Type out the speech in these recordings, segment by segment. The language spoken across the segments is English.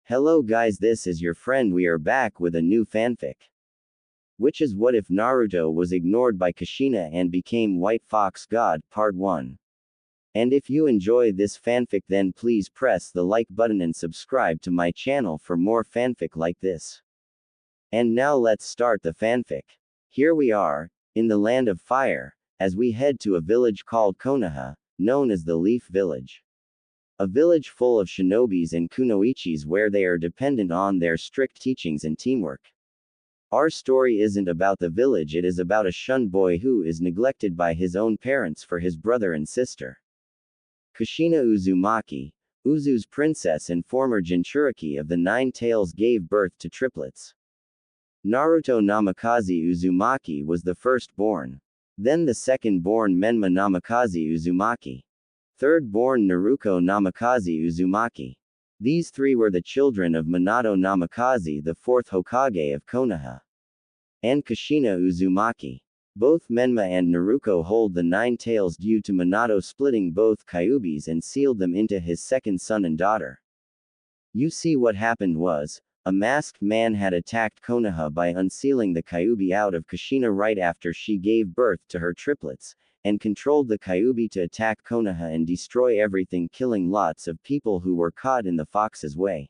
Hello guys, this is your friend. We are back with a new fanfic. Which is what if Naruto was ignored by Kushina and became White Fox God, Part 1. And if you enjoy this fanfic, then please press the like button and subscribe to my channel for more fanfic like this. And now let's start the fanfic. Here we are, in the land of fire, as we head to a village called Konoha, known as the Leaf Village. A village full of shinobis and kunoichis where they are dependent on their strict teachings and teamwork. Our story isn't about the village, it is about a shunned boy who is neglected by his own parents for his brother and sister. Kushina Uzumaki, Uzu's princess and former Jinchuriki of the Nine Tails, gave birth to triplets. Naruto Namikaze Uzumaki was the firstborn. Then the second-born Menma Namikaze Uzumaki. Third-born Naruto Namikaze Uzumaki. These three were the children of Minato Namikaze, the fourth Hokage of Konoha. And Kushina Uzumaki. Both Menma and Naruto hold the Nine Tails due to Minato splitting both Kyubis and sealed them into his second son and daughter. You see, what happened was, a masked man had attacked Konoha by unsealing the Kyubi out of Kushina right after she gave birth to her triplets, and controlled the Kyubi to attack Konoha and destroy everything, killing lots of people who were caught in the fox's way.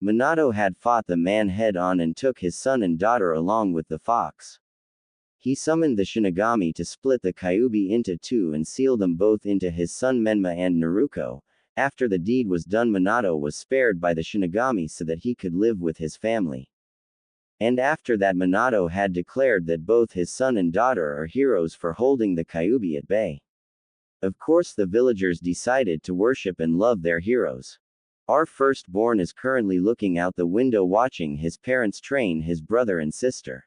Minato had fought the man head-on and took his son and daughter along with the fox. He summoned the Shinigami to split the Kyubi into two and seal them both into his son Menma and Naruto. After the deed was done, Minato was spared by the Shinigami so that he could live with his family. And after that, Minato had declared that both his son and daughter are heroes for holding the Kyubi at bay. Of course, the villagers decided to worship and love their heroes. Our firstborn is currently looking out the window watching his parents train his brother and sister.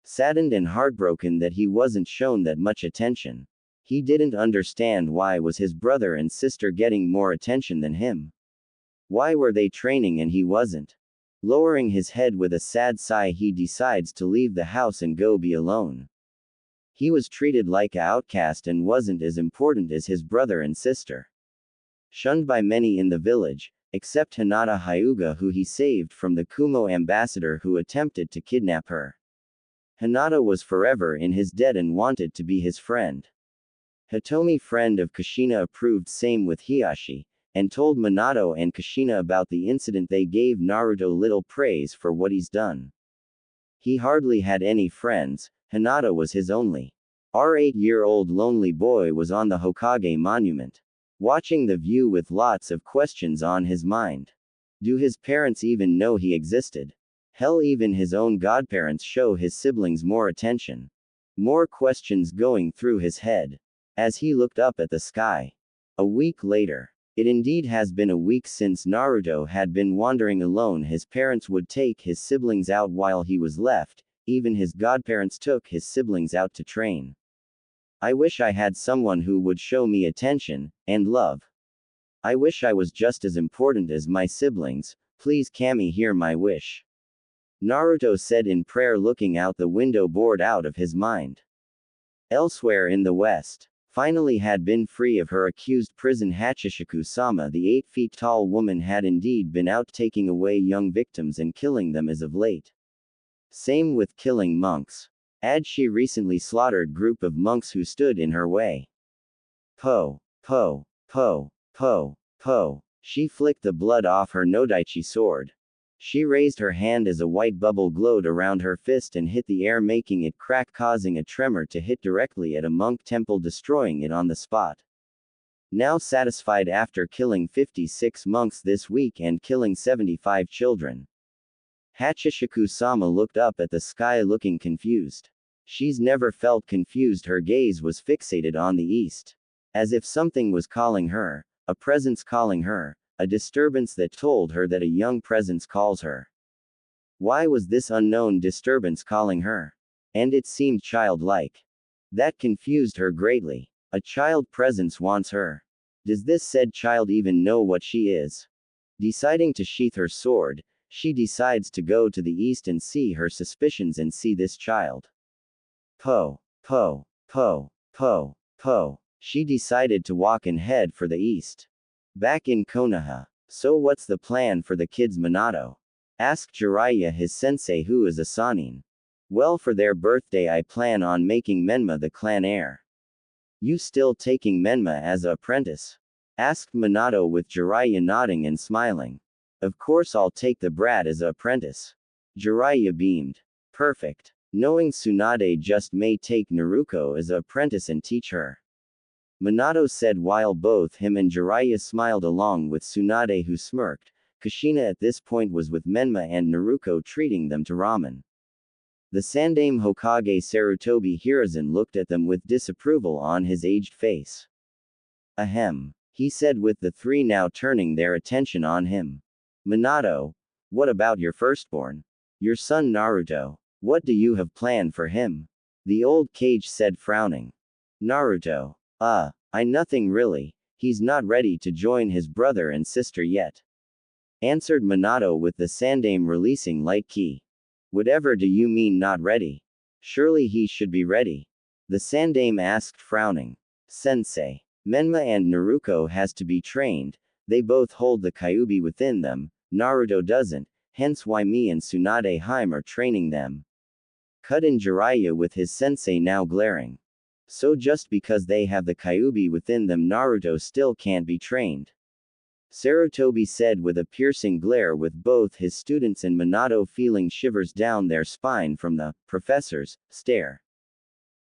Saddened and heartbroken that he wasn't shown that much attention. He didn't understand why was his brother and sister getting more attention than him. Why were they training and he wasn't? Lowering his head with a sad sigh, he decides to leave the house and go be alone. He was treated like an outcast and wasn't as important as his brother and sister. Shunned by many in the village, except Hinata Hyuga, who he saved from the Kumo ambassador who attempted to kidnap her. Hinata was forever in his debt and wanted to be his friend. Hitomi, friend of Kushina, approved, same with Hiashi, and told Minato and Kushina about the incident. They gave Naruto little praise for what he's done. He hardly had any friends, Hinata was his only. Our 8-year-old lonely boy was on the Hokage monument, watching the view with lots of questions on his mind. Do his parents even know he existed? Hell, even his own godparents show his siblings more attention. More questions going through his head as he looked up at the sky. A week later. It indeed has been a week since Naruto had been wandering alone. His parents would take his siblings out while he was left, even his godparents took his siblings out to train. I wish I had someone who would show me attention and love. I wish I was just as important as my siblings. Please Kami, hear my wish. Naruto said in prayer, looking out the window, bored out of his mind. Elsewhere in the west. Finally had been free of her accused prison, Hachishaku-sama, the 8 feet tall woman, had indeed been out taking away young victims and killing them as of late. Same with killing monks. She recently slaughtered group of monks who stood in her way. Po. She flicked the blood off her Nodaichi sword. She raised her hand as a white bubble glowed around her fist and hit the air, making it crack, causing a tremor to hit directly at a monk temple, destroying it on the spot. Now satisfied after killing 56 monks this week and killing 75 children, Hachishaku-sama looked up at the sky looking confused. She's never felt confused, her gaze was fixated on the east. As if something was calling her, a presence calling her. A disturbance that told her that a young presence calls her. Why was this unknown disturbance calling her? And it seemed childlike. That confused her greatly. A child presence wants her. Does this said child even know what she is? Deciding to sheath her sword, she decides to go to the east and see her suspicions and see this child. Po. She decided to walk and head for the east. Back in Konoha, So what's the plan for the kids, Minato? Asked Jiraiya his sensei, who is a Sanin. Well, for their birthday I plan on making Menma the clan heir. You still taking Menma as a apprentice? Asked Minato with Jiraiya nodding and smiling. Of course I'll take the brat as a apprentice. Jiraiya beamed. Perfect. Knowing Tsunade just may take Naruto as a apprentice and teach her. Minato said while both him and Jiraiya smiled along with Tsunade, who smirked. Kushina at this point was with Menma and Naruto treating them to ramen. The Sandaime Hokage Sarutobi Hiruzen looked at them with disapproval on his aged face. Ahem, he said with the three now turning their attention on him. Minato, what about your firstborn? Your son Naruto, what do you have planned for him? The old Kage said, frowning. Naruto, nothing really, he's not ready to join his brother and sister yet. Answered Minato with the Sandaime releasing light ki. Whatever do you mean not ready? Surely he should be ready. The Sandaime asked, frowning. Sensei, Menma and Naruto has to be trained, they both hold the Kyuubi within them, Naruto doesn't, hence why me and Tsunade Hime are training them. Cut in Jiraiya with his sensei now glaring. So just because they have the Kyuubi within them, Naruto still can't be trained? Sarutobi said with a piercing glare, with both his students and Minato feeling shivers down their spine from the professor's stare.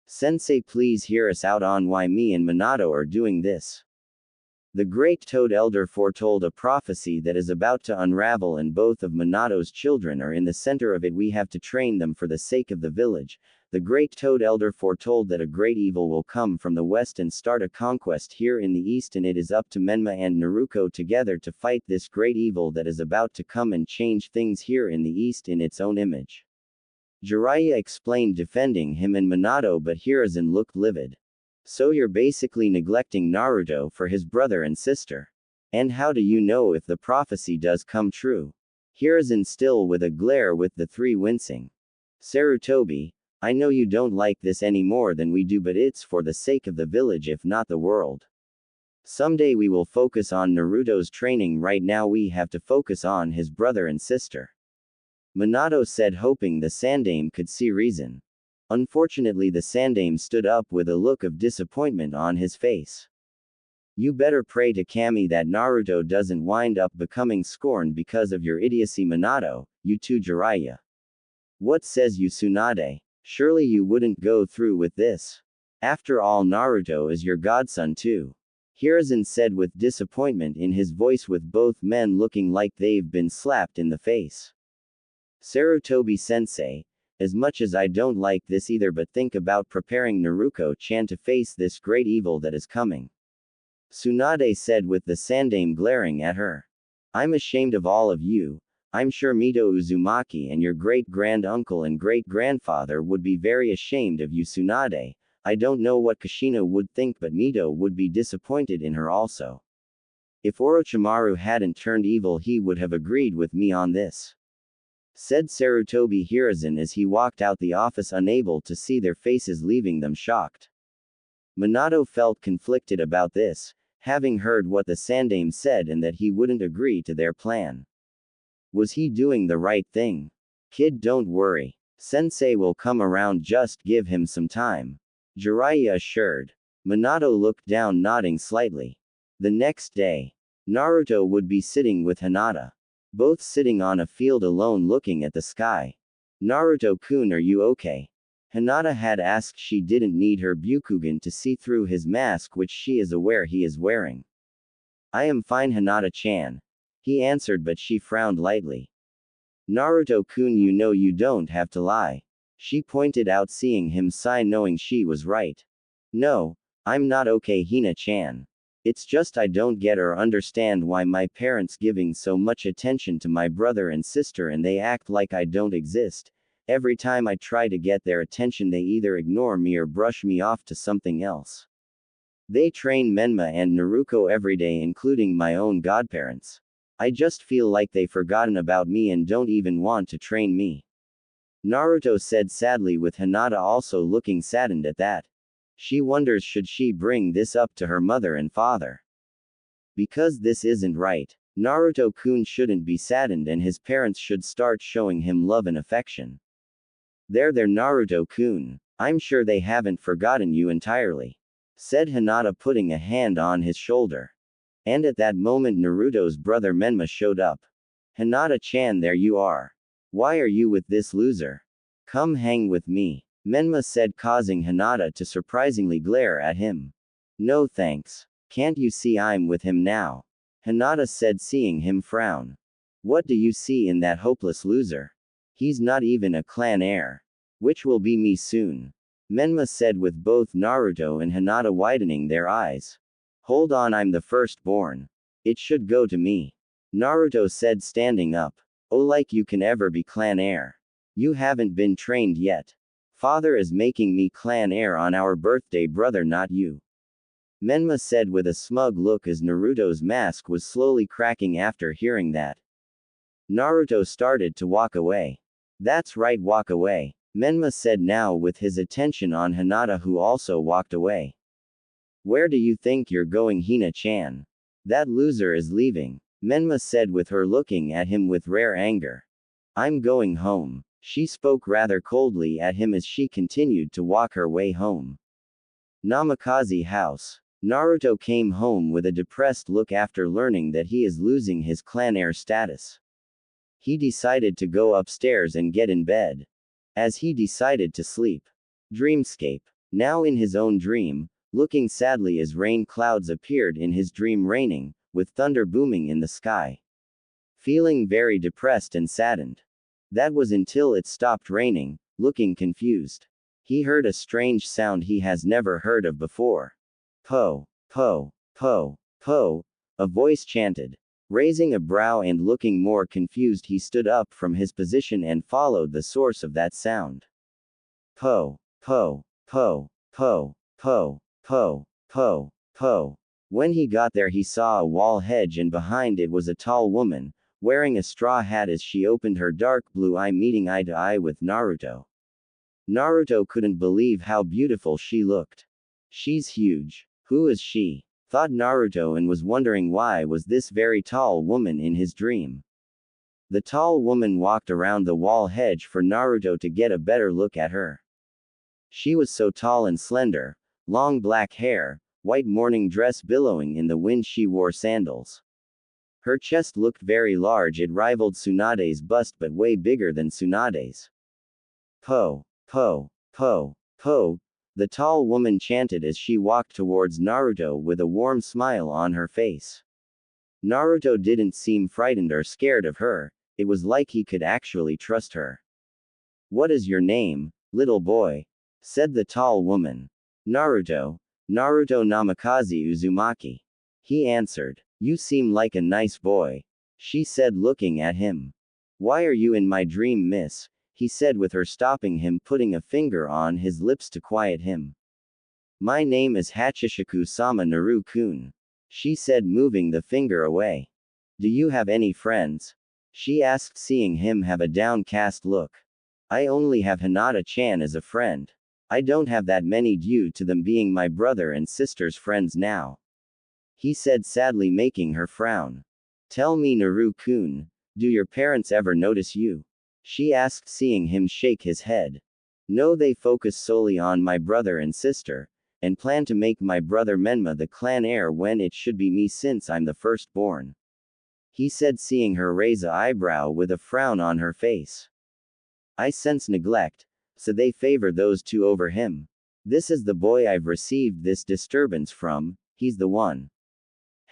Sensei, please hear us out on why me and Minato are doing this. The great Toad Elder foretold a prophecy that is about to unravel, and both of Minato's children are in the center of it. We have to train them for the sake of the village. The great Toad Elder foretold that a great evil will come from the west and start a conquest here in the east, and it is up to Menma and Naruto together to fight this great evil that is about to come and change things here in the east in its own image. Jiraiya explained, defending him and Minato, but Hiruzen looked livid. So you're basically neglecting Naruto for his brother and sister. And how do you know if the prophecy does come true? Hiruzen still with a glare, with the three wincing. Sarutobi, I know you don't like this any more than we do, but it's for the sake of the village, if not the world. Someday we will focus on Naruto's training, right now we have to focus on his brother and sister. Minato said, hoping the Sandaime could see reason. Unfortunately, the Sandaime stood up with a look of disappointment on his face. You better pray to Kami that Naruto doesn't wind up becoming scorned because of your idiocy, Minato. You too, Jiraiya. What says you, Tsunade? Surely you wouldn't go through with this. After all, Naruto is your godson too. Hiruzen said with disappointment in his voice, with both men looking like they've been slapped in the face. Sarutobi sensei, as much as I don't like this either, but think about preparing Naruto-chan to face this great evil that is coming. Tsunade said with the Sandaime glaring at her. I'm ashamed of all of you. I'm sure Mito Uzumaki and your great-grand-uncle and great-grandfather would be very ashamed of you, Tsunade. I don't know what Kushina would think, but Mito would be disappointed in her also. If Orochimaru hadn't turned evil, he would have agreed with me on this. Said Sarutobi Hiruzen as he walked out the office, unable to see their faces, leaving them shocked. Minato felt conflicted about this, having heard what the Sandaime said and that he wouldn't agree to their plan. Was he doing the right thing? Kid, don't worry. Sensei will come around, just give him some time. Jiraiya assured. Minato looked down, nodding slightly. The next day, Naruto would be sitting with Hinata. Both sitting on a field alone looking at the sky. Naruto-kun, are you okay? Hinata had asked. She didn't need her Byakugan to see through his mask, which she is aware he is wearing. I am fine, Hinata-chan. He answered, but she frowned lightly. Naruto-kun, you know you don't have to lie. She pointed out, seeing him sigh, knowing she was right. No, I'm not okay, Hina-chan. It's just I don't get or understand why my parents giving so much attention to my brother and sister and they act like I don't exist. Every time I try to get their attention, they either ignore me or brush me off to something else. They train Menma and Naruto every day, including my own godparents. I just feel like they've forgotten about me and don't even want to train me. Naruto said sadly, with Hinata also looking saddened at that. She wonders should she bring this up to her mother and father. Because this isn't right. Naruto-kun shouldn't be saddened and his parents should start showing him love and affection. There Naruto-kun. I'm sure they haven't forgotten you entirely, said Hinata putting a hand on his shoulder. And at that moment Naruto's brother Menma showed up. Hinata-chan, there you are. Why are you with this loser? Come hang with me, Menma said, causing Hinata to surprisingly glare at him. No thanks. Can't you see I'm with him now? Hinata said, seeing him frown. What do you see in that hopeless loser? He's not even a clan heir. Which will be me soon. Menma said, with both Naruto and Hinata widening their eyes. Hold on, I'm the firstborn. It should go to me. Naruto said, standing up. Oh, like you can ever be clan heir. You haven't been trained yet. Father is making me clan heir on our birthday, brother, not you. Menma said with a smug look as Naruto's mask was slowly cracking after hearing that. Naruto started to walk away. That's right, walk away, Menma said, now with his attention on Hinata, who also walked away. Where do you think you're going, Hina-chan? That loser is leaving, Menma said with her looking at him with rare anger. I'm going home. She spoke rather coldly at him as she continued to walk her way home. Namikaze House. Naruto came home with a depressed look after learning that he is losing his clan heir status. He decided to go upstairs and get in bed. As he decided to sleep. Dreamscape. Now in his own dream, looking sadly as rain clouds appeared in his dream, raining, with thunder booming in the sky. Feeling very depressed and saddened. That was until it stopped raining, looking confused. He heard a strange sound he has never heard of before. Po, po, po, po, a voice chanted. Raising a brow and looking more confused, he stood up from his position and followed the source of that sound. Po, po, po, po, po, po, po, po. When he got there, he saw a wall hedge, and behind it was a tall woman, wearing a straw hat as she opened her dark blue eye, meeting eye to eye with Naruto. Naruto couldn't believe how beautiful she looked. She's huge. Who is she? Thought Naruto, and was wondering why was this very tall woman in his dream. The tall woman walked around the wall hedge for Naruto to get a better look at her. She was so tall and slender, long black hair, white morning dress billowing in the wind. She wore sandals. Her chest looked very large. It rivaled Tsunade's bust, but way bigger than Tsunade's. Po, po, po, po, the tall woman chanted as she walked towards Naruto with a warm smile on her face. Naruto didn't seem frightened or scared of her. It was like he could actually trust her. What is your name, little boy? Said the tall woman. Naruto. Naruto Namikaze Uzumaki. He answered. You seem like a nice boy. She said, looking at him. Why are you in my dream, miss? He said with her stopping him, putting a finger on his lips to quiet him. My name is Hachishaku-sama Naru-kun. She said, moving the finger away. Do you have any friends? She asked, seeing him have a downcast look. I only have Hinata-chan as a friend. I don't have that many due to them being my brother and sister's friends now. He said sadly, making her frown. Tell me, Naru-kun, do your parents ever notice you? She asked, seeing him shake his head. No, they focus solely on my brother and sister, and plan to make my brother Menma the clan heir when it should be me since I'm the firstborn. He said, seeing her raise an eyebrow with a frown on her face. I sense neglect, so they favor those two over him. This is the boy I've received this disturbance from, he's the one.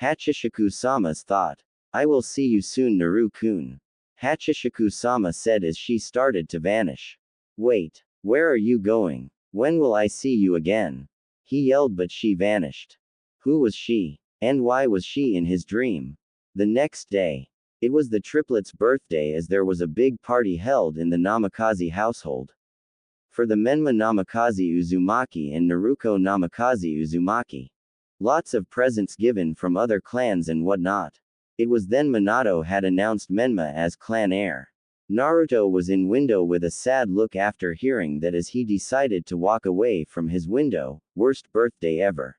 Hachishaku-sama's thought. I will see you soon, Naru-kun. Hachishaku-sama said as she started to vanish. Wait, where are you going? When will I see you again? He yelled, but she vanished. Who was she? And why was she in his dream? The next day. It was the triplets' birthday, as there was a big party held in the Namikaze household. For the Menma Namikaze Uzumaki and Naruko Namikaze Uzumaki. Lots of presents given from other clans and whatnot. It was then Minato had announced Menma as clan heir. Naruto was in window with a sad look after hearing that as he decided to walk away from his window. Worst birthday ever.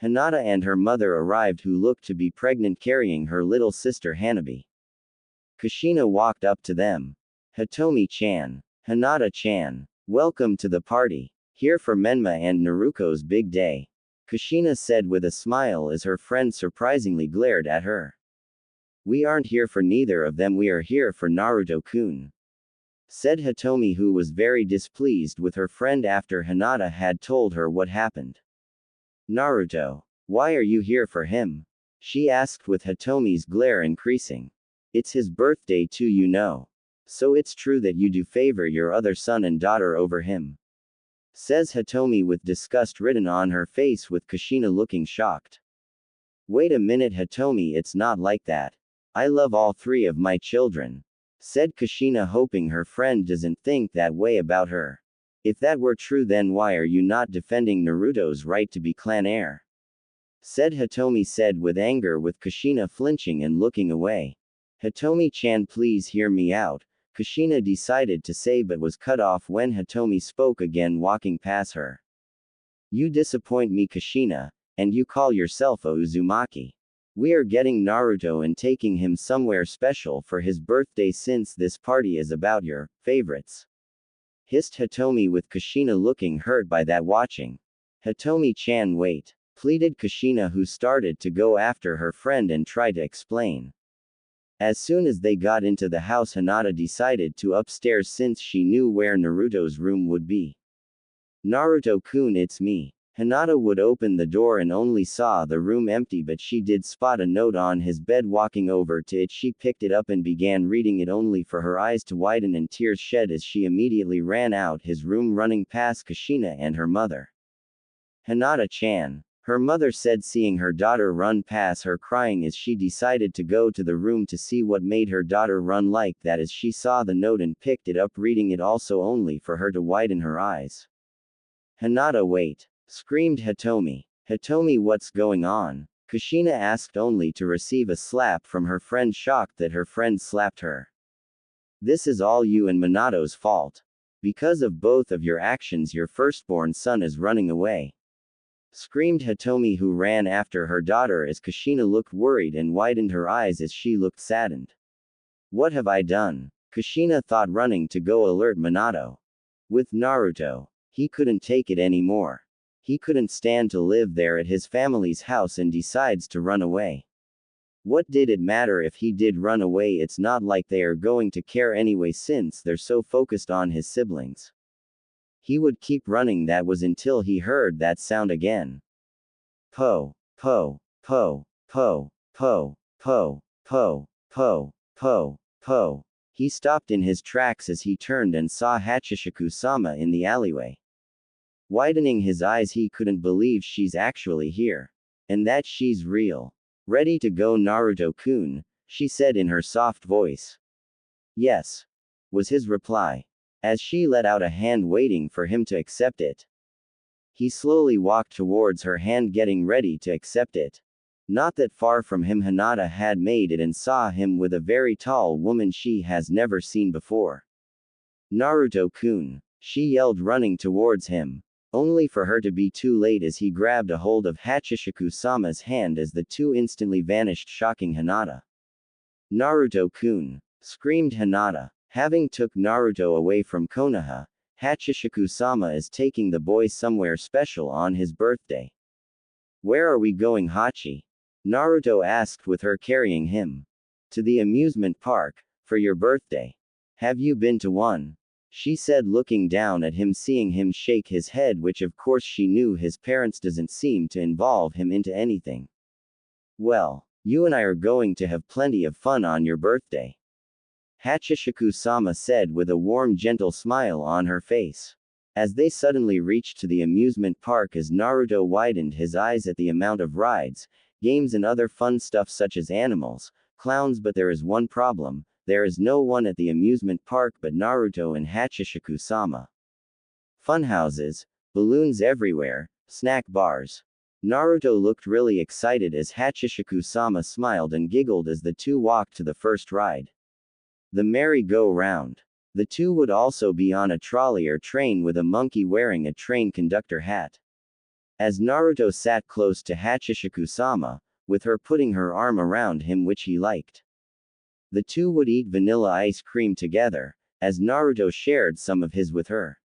Hinata and her mother arrived, who looked to be pregnant, carrying her little sister Hanabi. Kushina walked up to them. Hitomi-chan. Hinata-chan. Welcome to the party. Here for Menma and Naruko's big day. Kushina said with a smile as her friend surprisingly glared at her. We aren't here for neither of them, we are here for Naruto-kun, said Hitomi, who was very displeased with her friend after Hinata had told her what happened. Naruto. Why are you here for him? She asked with Hitomi's glare increasing. It's his birthday too, you know. So it's true that you do favor your other son and daughter over him, says Hitomi with disgust written on her face, with Kushina looking shocked. Wait a minute, Hitomi, it's not like that. I love all three of my children, said Kushina, hoping her friend doesn't think that way about her. If that were true, then why are you not defending Naruto's right to be clan heir? Said Hitomi, said with anger, with Kushina flinching and looking away. Hitomi-chan, please hear me out, Kushina decided to say, but was cut off when Hitomi spoke again, walking past her. You disappoint me, Kushina, and you call yourself a Uzumaki. We are getting Naruto and taking him somewhere special for his birthday, since this party is about your favorites, hissed Hitomi, with Kushina looking hurt by that. Watching. Hitomi-chan, wait, pleaded Kushina, who started to go after her friend and try to explain. As soon as they got into the house, Hinata decided to upstairs since she knew where Naruto's room would be. Naruto-kun, it's me. Hinata would open the door and only saw the room empty, but she did spot a note on his bed. Walking over to it, she picked it up and began reading it, only for her eyes to widen and tears shed as she immediately ran out his room, running past Kushina and her mother. Hinata-chan, her mother said, seeing her daughter run past her crying, as she decided to go to the room to see what made her daughter run like that, as she saw the note and picked it up, reading it also, only for her to widen her eyes. Hinata, wait, screamed Hitomi. Hitomi, what's going on? Kushina asked, only to receive a slap from her friend, shocked that her friend slapped her. This is all you and Minato's fault. Because of both of your actions, your firstborn son is running away, screamed Hitomi, who ran after her daughter as Kushina looked worried and widened her eyes as she looked saddened. What have I done? Kushina thought, running to go alert Minato. With Naruto, he couldn't take it anymore. He couldn't stand to live there at his family's house and decides to run away. What did it matter if he did run away? It's not like they are going to care anyway, since they're so focused on his siblings. He would keep running, that was until he heard that sound again. Po, po, po, po, po, po, po, po, po, po. He stopped in his tracks as he turned and saw Hachishaku-sama in the alleyway. Widening his eyes, he couldn't believe she's actually here. And that she's real. Ready to go, Naruto-kun, she said in her soft voice. Yes, was his reply, as she let out a hand, waiting for him to accept it. He slowly walked towards her hand, getting ready to accept it. Not that far from him, Hinata had made it and saw him with a very tall woman she has never seen before. Naruto-kun, she yelled, running towards him, only for her to be too late as he grabbed a hold of Hachishaku-sama's hand as the two instantly vanished, shocking Hinata. Naruto-kun, screamed Hinata. Having took Naruto away from Konoha, Hachishaku-sama is taking the boy somewhere special on his birthday. Where are we going, Hachi? Naruto asked, with her carrying him. To the amusement park, for your birthday. Have you been to one? She said, looking down at him, seeing him shake his head, which of course she knew his parents doesn't seem to involve him into anything. Well, you and I are going to have plenty of fun on your birthday, Hachishaku-sama said with a warm, gentle smile on her face. As they suddenly reached to the amusement park, as Naruto widened his eyes at the amount of rides, games and other fun stuff such as animals, clowns, but there is one problem. There is no one at the amusement park but Naruto and Hachishaku-sama. Funhouses, balloons everywhere, snack bars. Naruto looked really excited as Hachishaku-sama smiled and giggled as the two walked to the first ride, the merry-go-round. The two would also be on a trolley or train with a monkey wearing a train conductor hat. As Naruto sat close to Hachishaku-sama, with her putting her arm around him which he liked. The two would eat vanilla ice cream together, as Naruto shared some of his with her.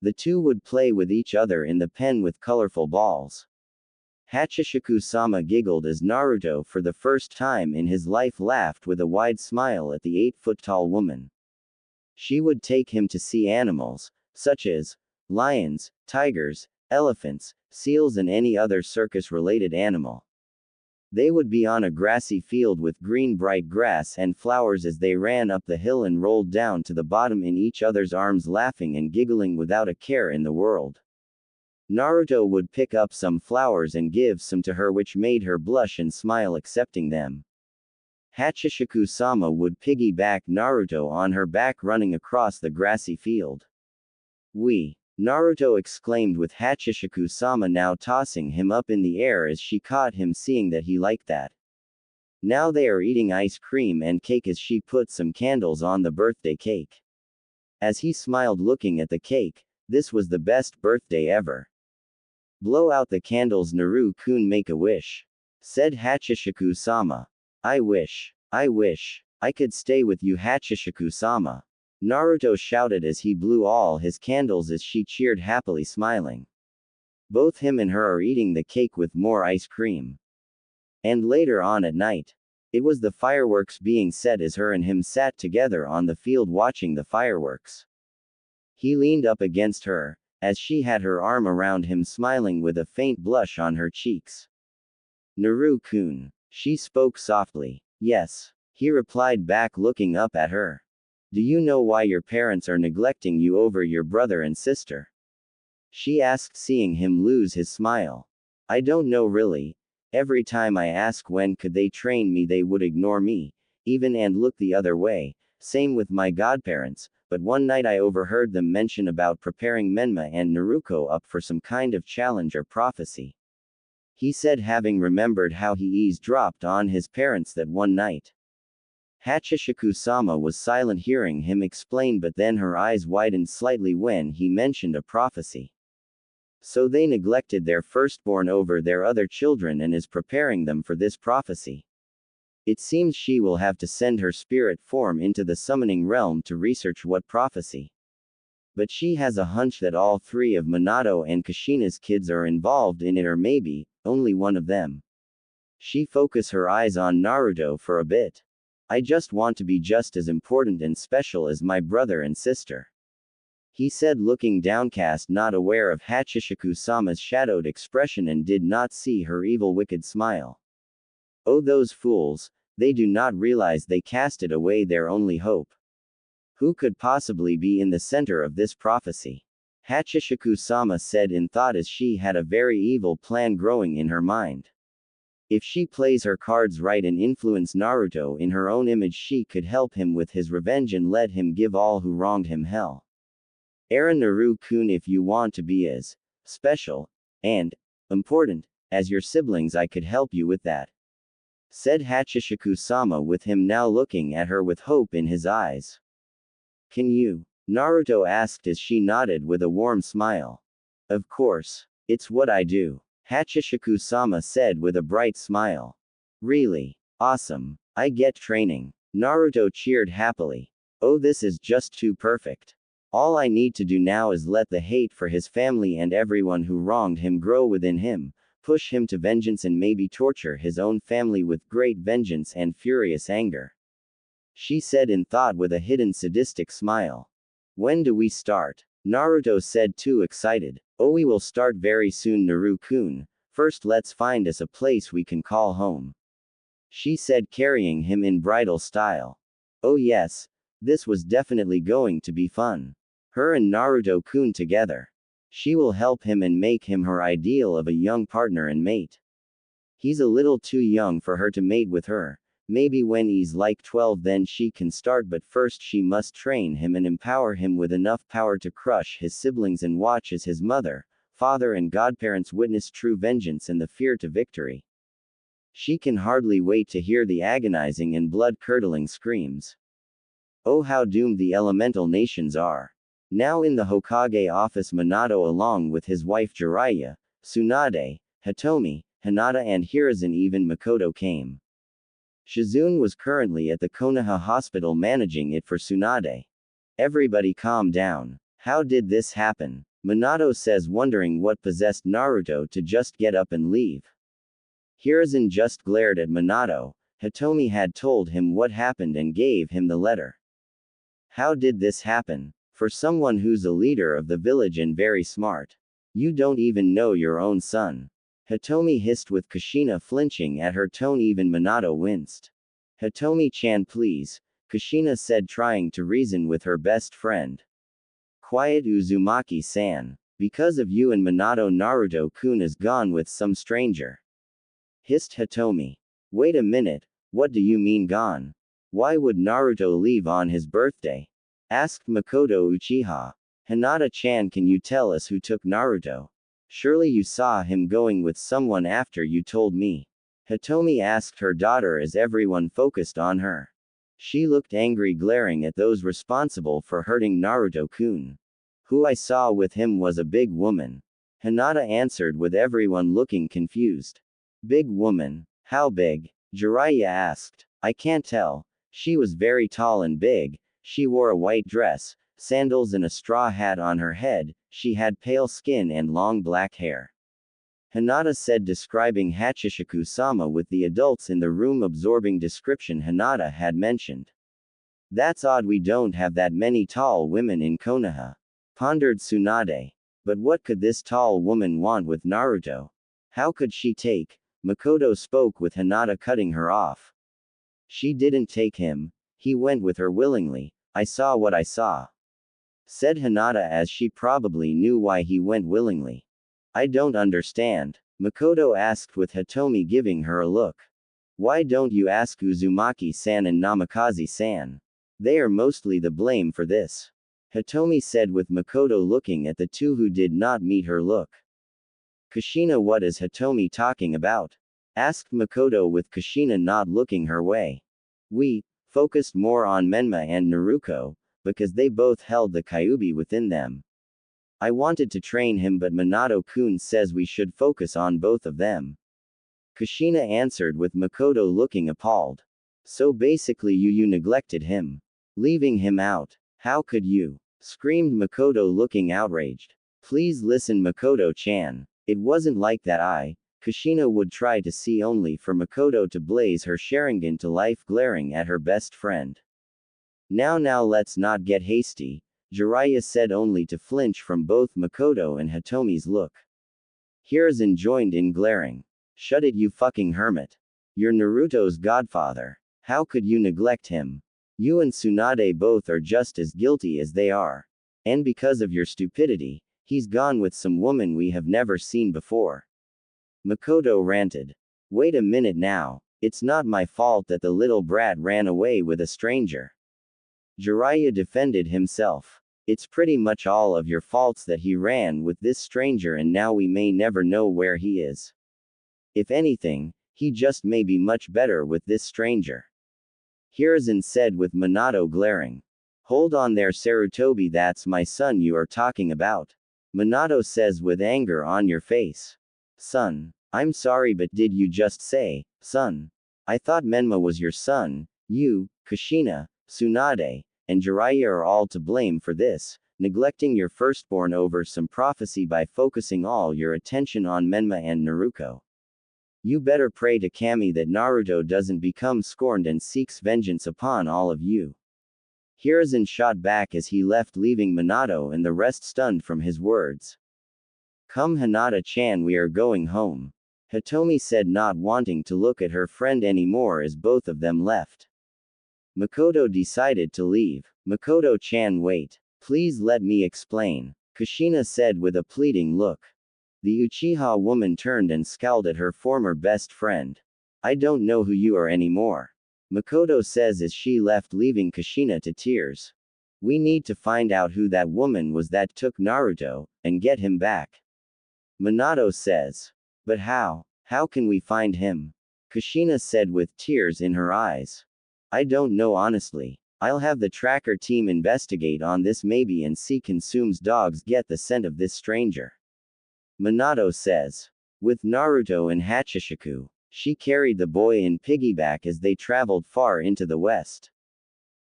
The two would play with each other in the pen with colorful balls. Hachishaku-sama giggled as Naruto for the first time in his life laughed with a wide smile at the 8-foot-tall woman. She would take him to see animals, such as lions, tigers, elephants, seals and any other circus-related animal. They would be on a grassy field with green bright grass and flowers as they ran up the hill and rolled down to the bottom in each other's arms laughing and giggling without a care in the world. Naruto would pick up some flowers and give some to her which made her blush and smile accepting them. Hachishaku-sama would piggyback Naruto on her back running across the grassy field. Naruto exclaimed with Hachishaku-sama now tossing him up in the air as she caught him seeing that he liked that. Now they are eating ice cream and cake as she put some candles on the birthday cake. As he smiled looking at the cake, this was the best birthday ever. Blow out the candles Naru-kun make a wish. Said Hachishaku-sama. I wish I could stay with you Hachishaku-sama. Naruto shouted as he blew all his candles as she cheered happily smiling. Both him and her are eating the cake with more ice cream. And later on at night, it was the fireworks being set as her and him sat together on the field watching the fireworks. He leaned up against her, as she had her arm around him smiling with a faint blush on her cheeks. Naru-kun. She spoke softly. Yes. He replied back looking up at her. Do you know why your parents are neglecting you over your brother and sister? She asked seeing him lose his smile. I don't know really. Every time I ask when could they train me they would ignore me, even and look the other way, same with my godparents, but one night I overheard them mention about preparing Menma and Naruto up for some kind of challenge or prophecy. He said having remembered how he eavesdropped on his parents that one night. Hachishaku-sama was silent hearing him explain but then her eyes widened slightly when he mentioned a prophecy. So they neglected their firstborn over their other children and is preparing them for this prophecy. It seems she will have to send her spirit form into the summoning realm to research what prophecy. But she has a hunch that all three of Minato and Kushina's kids are involved in it or maybe, only one of them. She focused her eyes on Naruto for a bit. I just want to be just as important and special as my brother and sister. He said looking downcast not aware of Hachishaku-sama's shadowed expression and did not see her evil wicked smile. Oh those fools, they do not realize they casted away their only hope. Who could possibly be in the center of this prophecy? Hachishaku-sama said in thought as she had a very evil plan growing in her mind. If she plays her cards right and influence Naruto in her own image she could help him with his revenge and let him give all who wronged him hell. Era Naru-kun if you want to be as special and important as your siblings I could help you with that. Said Hachishaku-sama with him now looking at her with hope in his eyes. Can you? Naruto asked as she nodded with a warm smile. Of course. It's what I do. Hachishaku-sama said with a bright smile. Really? Awesome. I get training. Naruto cheered happily. Oh this is just too perfect. All I need to do now is let the hate for his family and everyone who wronged him grow within him, push him to vengeance and maybe torture his own family with great vengeance and furious anger. She said in thought with a hidden sadistic smile. When do we start? Naruto said too excited. Oh we will start very soon Naru-kun, first let's find us a place we can call home. She said carrying him in bridal style. Oh yes, this was definitely going to be fun. Her and Naruto-kun together. She will help him and make him her ideal of a young partner and mate. He's a little too young for her to mate with her. Maybe when he's like 12 then she can start but first she must train him and empower him with enough power to crush his siblings and watch as his mother, father and godparents witness true vengeance and the fear to victory. She can hardly wait to hear the agonizing and blood-curdling screams. Oh how doomed the elemental nations are. Now in the Hokage office Minato along with his wife Jiraiya, Tsunade, Hitomi, Hinata and Hiruzen, even Makoto came. Shizune was currently at the Konoha hospital managing it for Tsunade. Everybody calm down. How did this happen? Minato says, wondering what possessed Naruto to just get up and leave. Hiruzen just glared at Minato. Hitomi had told him what happened and gave him the letter. How did this happen? For someone who's a leader of the village and very smart. You don't even know your own son. Hitomi hissed with Kushina flinching at her tone. Even Minato winced. Hitomi-chan, please, Kushina said, trying to reason with her best friend. Quiet, Uzumaki-san. Because of you and Minato, Naruto-kun is gone with some stranger. Hissed Hitomi. Wait a minute, what do you mean gone? Why would Naruto leave on his birthday? Asked Makoto Uchiha. Hinata-chan, can you tell us who took Naruto? Surely you saw him going with someone after you told me. Hitomi asked her daughter as everyone focused on her. She looked angry, glaring at those responsible for hurting Naruto-kun. Who I saw with him was a big woman. Hinata answered with everyone looking confused. Big woman? How big? Jiraiya asked. I can't tell. She was very tall and big. She wore a white dress, sandals and a straw hat on her head. She had pale skin and long black hair. Hinata said, describing Hachishaku-sama with the adults in the room absorbing description Hinata had mentioned. That's odd, we don't have that many tall women in Konoha. Pondered Tsunade. But what could this tall woman want with Naruto? How could she take? Makoto spoke with Hinata cutting her off. She didn't take him. He went with her willingly. I saw what I saw. Said Hinata, as she probably knew why he went willingly. I don't understand. Makoto asked with Hitomi giving her a look. Why don't you ask Uzumaki-san and Namikaze-san? They are mostly the blame for this. Hitomi said with Makoto looking at the two who did not meet her look. Kushina, what is Hitomi talking about? Asked Makoto with Kushina not looking her way. We focused more on Menma and Naruto, because they both held the Kyuubi within them. I wanted to train him, but Minato-kun says we should focus on both of them. Kushina answered with Makoto looking appalled. So basically you neglected him. Leaving him out. How could you? Screamed Makoto looking outraged. Please listen, Makoto-chan. It wasn't like that. Kushina would try to see only for Makoto to blaze her Sharingan to life, glaring at her best friend. Now let's not get hasty, Jiraiya said, only to flinch from both Makoto and Hitomi's look. Hiruzen joined in, glaring. Shut it, you fucking hermit. You're Naruto's godfather. How could you neglect him? You and Tsunade both are just as guilty as they are. And because of your stupidity, he's gone with some woman we have never seen before. Makoto ranted. Wait a minute now. It's not my fault that the little brat ran away with a stranger. Jiraiya defended himself. It's pretty much all of your faults that he ran with this stranger, and now we may never know where he is. If anything, he just may be much better with this stranger. Hiruzen said with Minato glaring. Hold on there, Sarutobi, that's my son you are talking about. Minato says with anger on your face. Son. I'm sorry, but did you just say, son? I thought Menma was your son. You, Kushina, Tsunade, and Jiraiya are all to blame for this, neglecting your firstborn over some prophecy by focusing all your attention on Menma and Naruto. You better pray to Kami that Naruto doesn't become scorned and seeks vengeance upon all of you. Hiruzen shot back as he left, leaving Minato and the rest stunned from his words. Come Hinata-chan, we are going home. Hitomi said, not wanting to look at her friend anymore as both of them left. Makoto decided to leave. Makoto-chan, wait. Please let me explain. Kushina said with a pleading look. The Uchiha woman turned and scowled at her former best friend. I don't know who you are anymore. Makoto says as she left, leaving Kushina to tears. We need to find out who that woman was that took Naruto, and get him back. Minato says. But how? How can we find him? Kushina said with tears in her eyes. I don't know honestly. I'll have the tracker team investigate on this maybe and see Consume's dogs get the scent of this stranger. Minato says. With Naruto and Hachishaku, she carried the boy in piggyback as they traveled far into the west.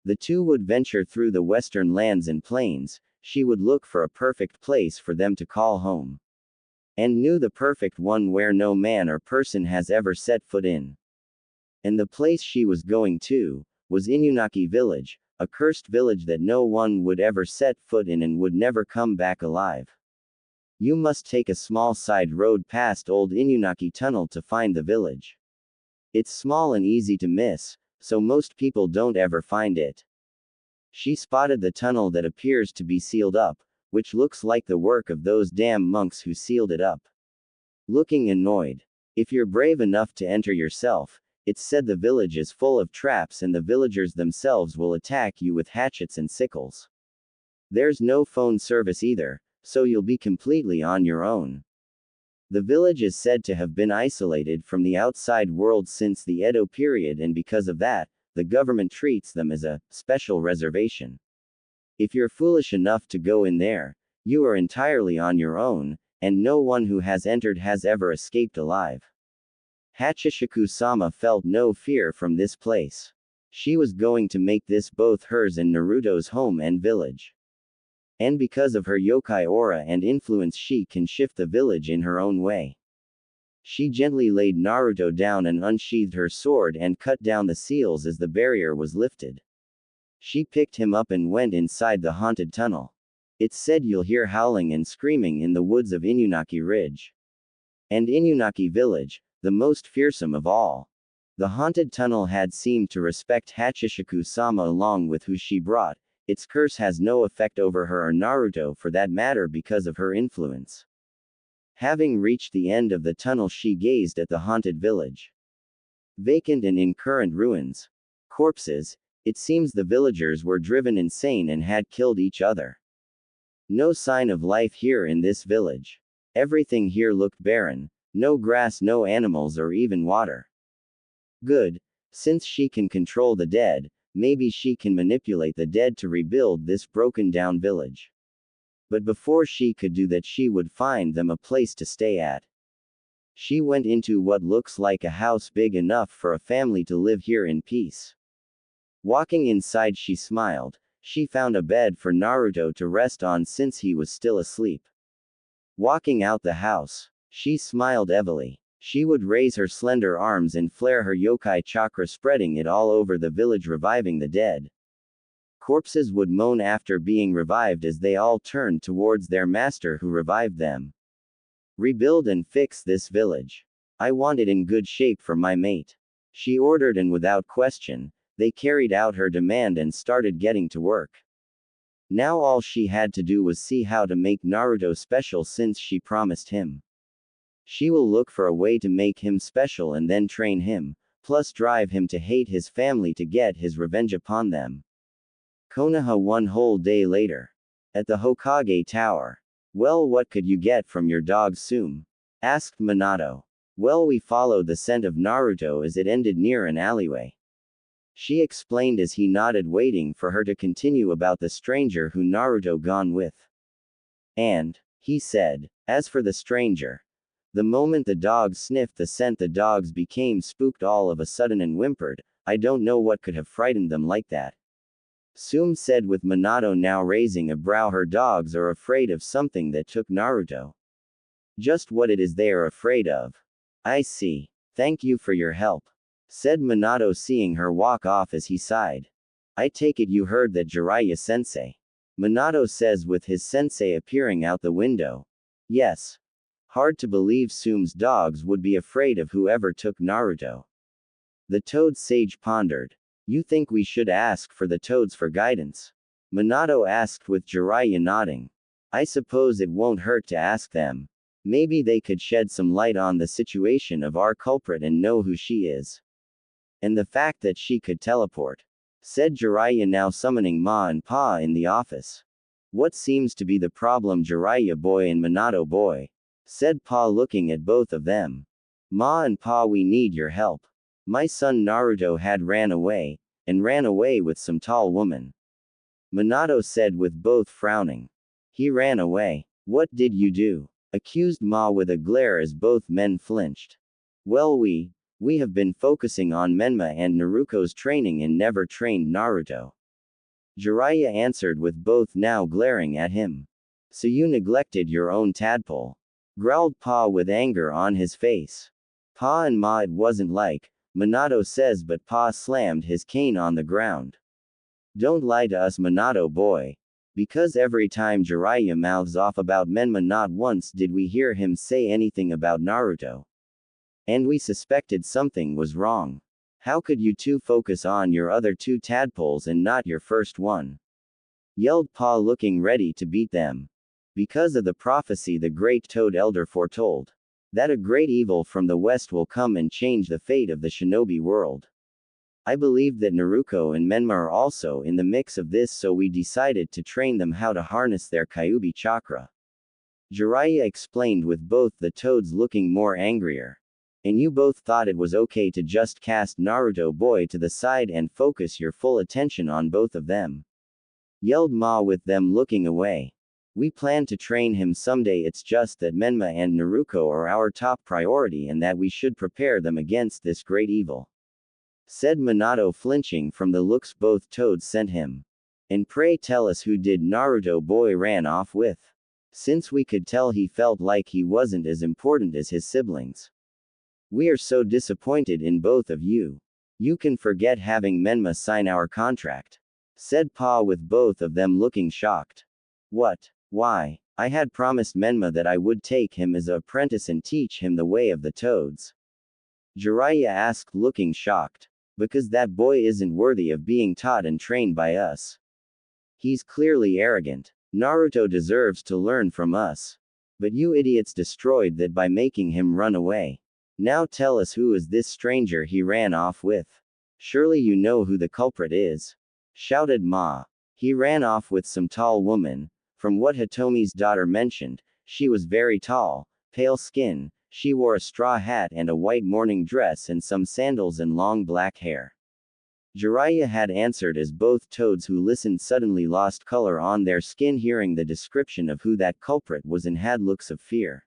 The two would venture through the western lands and plains. She would look for a perfect place for them to call home. And knew the perfect one where no man or person has ever set foot in. And the place she was going to was Inunnaki Village, a cursed village that no one would ever set foot in and would never come back alive. You must take a small side road past old Inunnaki Tunnel to find the village. It's small and easy to miss, so most people don't ever find it. She spotted the tunnel that appears to be sealed up, which looks like the work of those damn monks who sealed it up. Looking annoyed. If you're brave enough to enter yourself, it's said the village is full of traps and the villagers themselves will attack you with hatchets and sickles. There's no phone service either, so you'll be completely on your own. The village is said to have been isolated from the outside world since the Edo period, and because of that, the government treats them as a special reservation. If you're foolish enough to go in there, you are entirely on your own, and no one who has entered has ever escaped alive. Hachishaku-sama felt no fear from this place. She was going to make this both hers and Naruto's home and village. And because of her yokai aura and influence, she can shift the village in her own way. She gently laid Naruto down and unsheathed her sword and cut down the seals as the barrier was lifted. She picked him up and went inside the haunted tunnel. It's said you'll hear howling and screaming in the woods of Inunnaki Ridge. And Inunnaki Village, the most fearsome of all. The haunted tunnel had seemed to respect Hachishaku-sama along with who she brought. Its curse has no effect over her or Naruto for that matter because of her influence. Having reached the end of the tunnel, she gazed at the haunted village. Vacant and in current ruins. Corpses. It seems the villagers were driven insane and had killed each other. No sign of life here in this village. Everything here looked barren. No grass, no animals, or even water. Good. Since she can control the dead, maybe she can manipulate the dead to rebuild this broken down village. But before she could do that, she would find them a place to stay at. She went into what looks like a house big enough for a family to live here in peace. Walking inside, she smiled. She found a bed for Naruto to rest on since he was still asleep. Walking out the house, she smiled heavily. She would raise her slender arms and flare her yokai chakra, spreading it all over the village, reviving the dead. Corpses would moan after being revived as they all turned towards their master who revived them. Rebuild and fix this village. I want it in good shape for my mate. She ordered, and without question, they carried out her demand and started getting to work. Now all she had to do was see how to make Naruto special since she promised him. She will look for a way to make him special and then train him, plus drive him to hate his family to get his revenge upon them. Konoha, one whole day later. At the Hokage Tower. Well, what could you get from your dog Sume? Asked Minato. Well, we followed the scent of Naruto as it ended near an alleyway. She explained as he nodded, waiting for her to continue about the stranger who Naruto gone with. And, he said, as for the stranger. The moment the dogs sniffed the scent, the dogs became spooked all of a sudden and whimpered. I don't know what could have frightened them like that. Sume said with Minato now raising a brow. Her dogs are afraid of something that took Naruto. Just what it is they are afraid of. I see. Thank you for your help. Said Minato, seeing her walk off as he sighed. I take it you heard that Jiraiya-sensei. Minato says with his sensei appearing out the window. Yes. Hard to believe Sume's dogs would be afraid of whoever took Naruto. The Toad sage pondered. You think we should ask for the Toads for guidance? Minato asked with Jiraiya nodding. I suppose it won't hurt to ask them. Maybe they could shed some light on the situation of our culprit and know who she is. And the fact that she could teleport. Said Jiraiya, now summoning Ma and Pa in the office. What seems to be the problem, Jiraiya boy and Minato boy? Said Pa, looking at both of them. Ma and Pa, we need your help. My son Naruto had ran away with some tall woman. Minato said with both frowning. He ran away. What did you do? accused Ma with a glare as both men flinched. Well, we have been focusing on Menma and Naruto's training and never trained Naruto. Jiraiya answered with both now glaring at him. So you neglected your own tadpole? Growled Pa with anger on his face. Pa and Ma, it wasn't like, Minato says, but Pa slammed his cane on the ground. Don't lie to us, Minato boy. Because every time Jiraiya mouths off about Menma, not once did we hear him say anything about Naruto. And we suspected something was wrong. How could you two focus on your other two tadpoles and not your first one? Yelled Pa, looking ready to beat them. Because of the prophecy the great Toad Elder foretold. That a great evil from the west will come and change the fate of the shinobi world. I believed that Naruto and Menma are also in the mix of this, so we decided to train them how to harness their Kyuubi chakra. Jiraiya explained, with both the toads looking more angrier. And you both thought it was okay to just cast Naruto boy to the side and focus your full attention on both of them. Yelled Ma with them looking away. We plan to train him someday, it's just that Menma and Naruto are our top priority and that we should prepare them against this great evil. Said Minato, flinching from the looks both toads sent him. And pray tell us who did Naruto boy ran off with? Since we could tell he felt like he wasn't as important as his siblings. We are so disappointed in both of you. You can forget having Menma sign our contract. Said Pa with both of them looking shocked. What? Why? I had promised Menma that I would take him as an apprentice and teach him the way of the toads. Jiraiya asked, looking shocked. Because that boy isn't worthy of being taught and trained by us. He's clearly arrogant. Naruto deserves to learn from us. But you idiots destroyed that by making him run away. Now tell us, who is this stranger he ran off with? Surely you know who the culprit is. Shouted Ma. He ran off with some tall woman. From what Hitomi's daughter mentioned, she was very tall, pale skin, she wore a straw hat and a white morning dress and some sandals and long black hair. Jiraiya had answered as both toads who listened suddenly lost color on their skin hearing the description of who that culprit was and had looks of fear.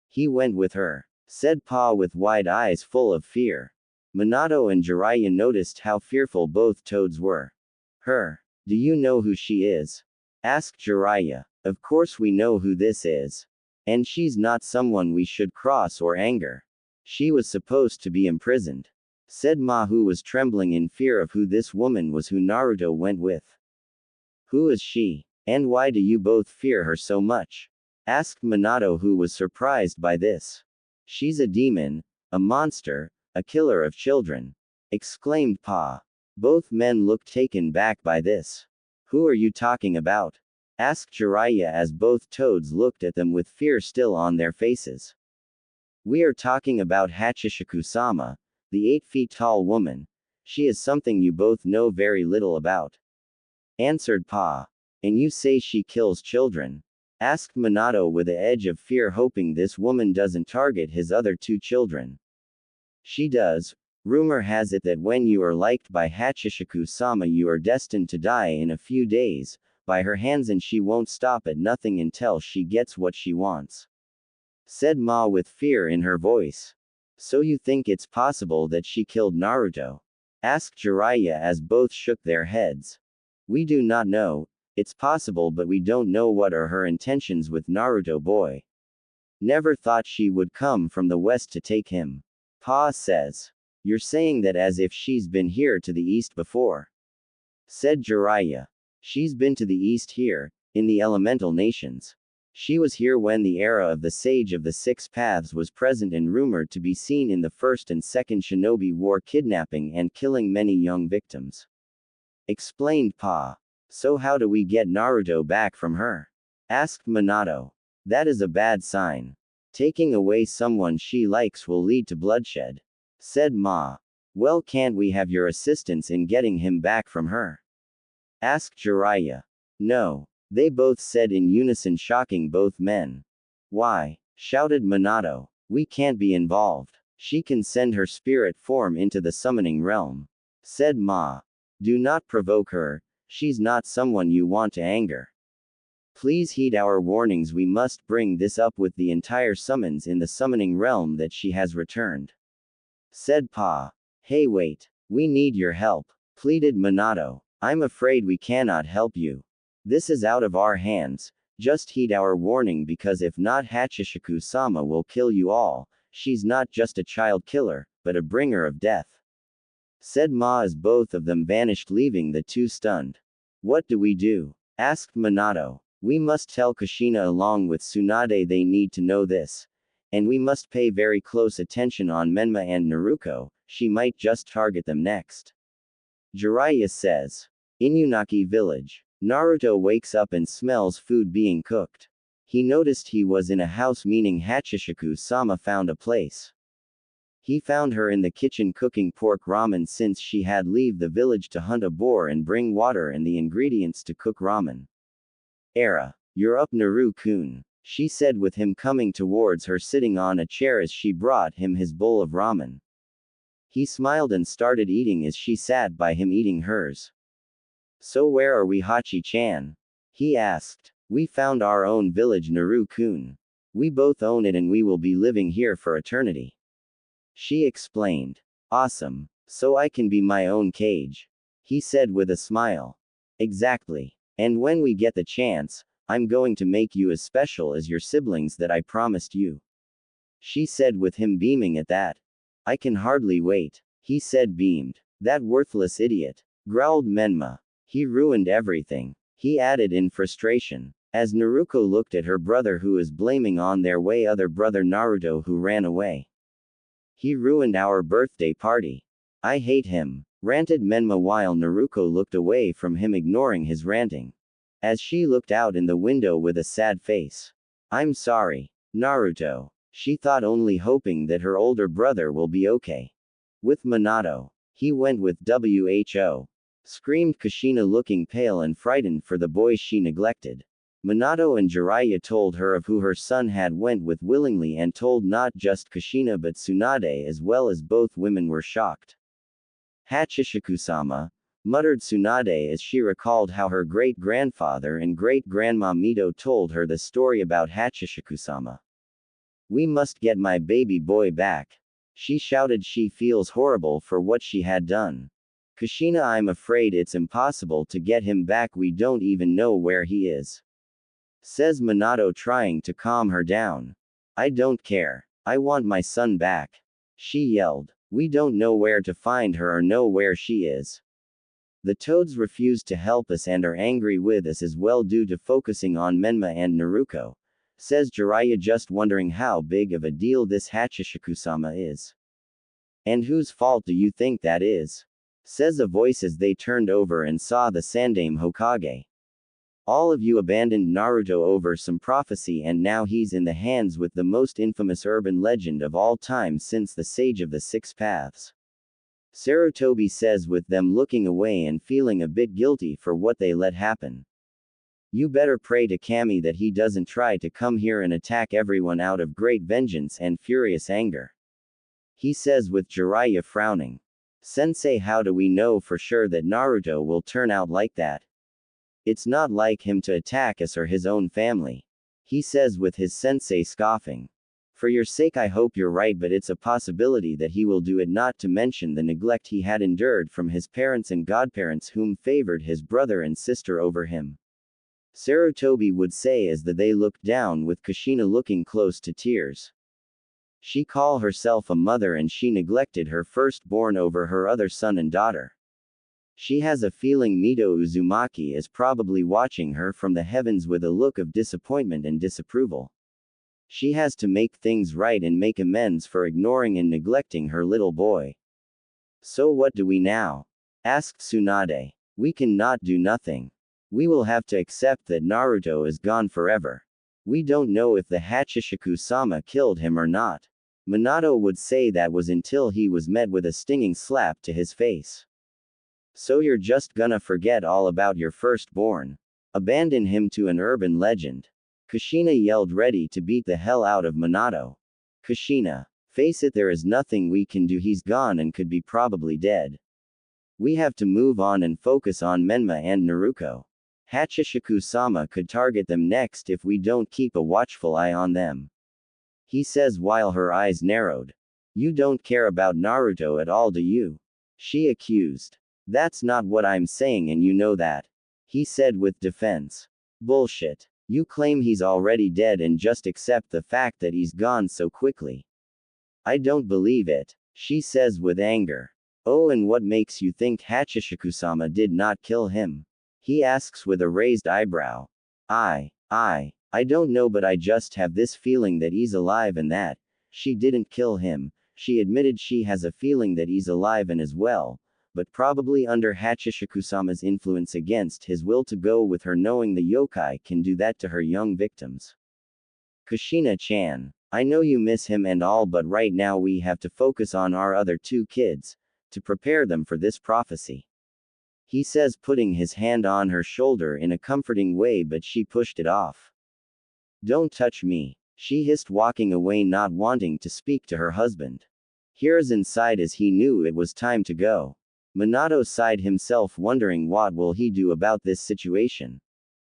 He went with her. Said Pa with wide eyes full of fear. Minato and Jiraiya noticed how fearful both toads were. Her. Do you know who she is? Asked Jiraiya. Of course we know who this is. And she's not someone we should cross or anger. She was supposed to be imprisoned. Said Ma, who was trembling in fear of who this woman was who Naruto went with. Who is she? And why do you both fear her so much? Asked Minato, who was surprised by this. She's a demon, a monster, a killer of children. Exclaimed Pa. Both men looked taken back by this. Who are you talking about? Asked Jiraiya as both toads looked at them with fear still on their faces. We are talking about Hachishaku-sama, the 8 feet tall woman. She is something you both know very little about. Answered Pa. And you say she kills children? Asked Minato with an edge of fear, hoping this woman doesn't target his other 2 children. She does. Rumor has it that when you are liked by Hachishaku-sama you are destined to die in a few days, by her hands, and she won't stop at nothing until she gets what she wants. Said Ma with fear in her voice. So you think it's possible that she killed Naruto? Asked Jiraiya as both shook their heads. We do not know. It's possible, but we don't know what are her intentions with Naruto boy. Never thought she would come from the west to take him. Pa says. You're saying that as if she's been here to the east before. Said Jiraiya. She's been to the east here, in the elemental nations. She was here when the era of the Sage of the Six Paths was present and rumored to be seen in the First and Second Shinobi War, kidnapping and killing many young victims. Explained Pa. So how do we get Naruto back from her? Asked Minato. That is a bad sign. Taking away someone she likes will lead to bloodshed. Said Ma. Well, can't we have your assistance in getting him back from her? Asked Jiraiya. No. They both said in unison, shocking both men. Why? Shouted Minato. We can't be involved. She can send her spirit form into the summoning realm. Said Ma. Do not provoke her. She's not someone you want to anger. Please heed our warnings. We must bring this up with the entire summons in the summoning realm that she has returned. Said Pa. Hey wait. We need your help, pleaded Minato. I'm afraid we cannot help you. This is out of our hands. Just heed our warning, because if not, Hachishaku-sama will kill you all. She's not just a child killer, but a bringer of death. Said Ma as both of them vanished, leaving the two stunned. What do we do? Asked Minato. We must tell Kushina along with Tsunade. They need to know this. And we must pay very close attention on Menma and Naruto. She might just target them next. Jiraiya says. Inunnaki Village. Naruto wakes up and smells food being cooked. He noticed he was in a house, meaning Hachishaku-sama found a place. He found her in the kitchen cooking pork ramen, since she had leave the village to hunt a boar and bring water and the ingredients to cook ramen. Era. You're up, Naru-kun, she said with him coming towards her, sitting on a chair as she brought him his bowl of ramen. He smiled and started eating as she sat by him eating hers. So where are we, Hachi-chan? He asked. We found our own village, Naru-kun. We both own it and we will be living here for eternity. She explained. Awesome. So I can be my own cage. He said with a smile. Exactly. And when we get the chance, I'm going to make you as special as your siblings that I promised you. She said with him beaming at that. I can hardly wait. He said, beamed. That worthless idiot. Growled Menma. He ruined everything. He added in frustration. As Naruto looked at her brother, who is blaming on their way other brother Naruto who ran away. He ruined our birthday party. I hate him, ranted Menma while Naruto looked away from him, ignoring his ranting. As she looked out in the window with a sad face. I'm sorry, Naruto. She thought, only hoping that her older brother will be okay. With Minato. He went with WHO. Screamed Kushina, looking pale and frightened for the boys she neglected. Minato and Jiraiya told her of who her son had went with willingly, and told not just Kushina but Tsunade as well, as both women were shocked. Hachishaku-sama, muttered Tsunade as she recalled how her great-grandfather and great-grandma Mito told her the story about Hachishaku-sama. We must get my baby boy back. She shouted. She feels horrible for what she had done. Kushina, I'm afraid it's impossible to get him back. We don't even know where he is. Says Minato, trying to calm her down. I don't care. I want my son back. She yelled. We don't know where to find her or know where she is. The toads refuse to help us and are angry with us as well due to focusing on Menma and Naruto. Says Jiraiya, just wondering how big of a deal this Hachishaku-sama is. And whose fault do you think that is? Says a voice as they turned over and saw the Sandaime Hokage. All of you abandoned Naruto over some prophecy, and now he's in the hands with the most infamous urban legend of all time since the Sage of the Six Paths. Sarutobi says, with them looking away and feeling a bit guilty for what they let happen. You better pray to Kami that he doesn't try to come here and attack everyone out of great vengeance and furious anger. He says with Jiraiya frowning. Sensei, how do we know for sure that Naruto will turn out like that? It's not like him to attack us or his own family. He says with his sensei scoffing. For your sake I hope you're right, but it's a possibility that he will do it, not to mention the neglect he had endured from his parents and godparents whom favored his brother and sister over him. Sarutobi would say as they looked down, with Kushina looking close to tears. She called herself a mother and she neglected her firstborn over her other son and daughter. She has a feeling Mito Uzumaki is probably watching her from the heavens with a look of disappointment and disapproval. She has to make things right and make amends for ignoring and neglecting her little boy. So what do we now? Asked Tsunade. We cannot do nothing. We will have to accept that Naruto is gone forever. We don't know if the Hachishaku-sama killed him or not. Minato would say that was until he was met with a stinging slap to his face. So you're just gonna forget all about your firstborn? Abandon him to an urban legend? Kushina yelled, ready to beat the hell out of Minato. Kushina, face it, there is nothing we can do. He's gone and could be probably dead. We have to move on and focus on Menma and Naruto. Hachishaku-sama could target them next if we don't keep a watchful eye on them. He says while her eyes narrowed. You don't care about Naruto at all, do you? She accused. That's not what I'm saying and you know that. He said with defense. Bullshit. You claim he's already dead and just accept the fact that he's gone so quickly. I don't believe it, she says with anger. Oh, and what makes you think Hachishaku-sama did not kill him? He asks with a raised eyebrow. I don't know, but I just have this feeling that he's alive and that she didn't kill him. She admitted she has a feeling that he's alive and as well, but probably under Hachishaku-sama's influence against his will to go with her, knowing the yokai can do that to her young victims. Kushina-chan, I know you miss him and all, but right now we have to focus on our other two kids, to prepare them for this prophecy. He says, putting his hand on her shoulder in a comforting way, but she pushed it off. Don't touch me, she hissed, walking away, not wanting to speak to her husband. Hiruzen sighed as he knew it was time to go. Minato sighed himself, wondering what will he do about this situation.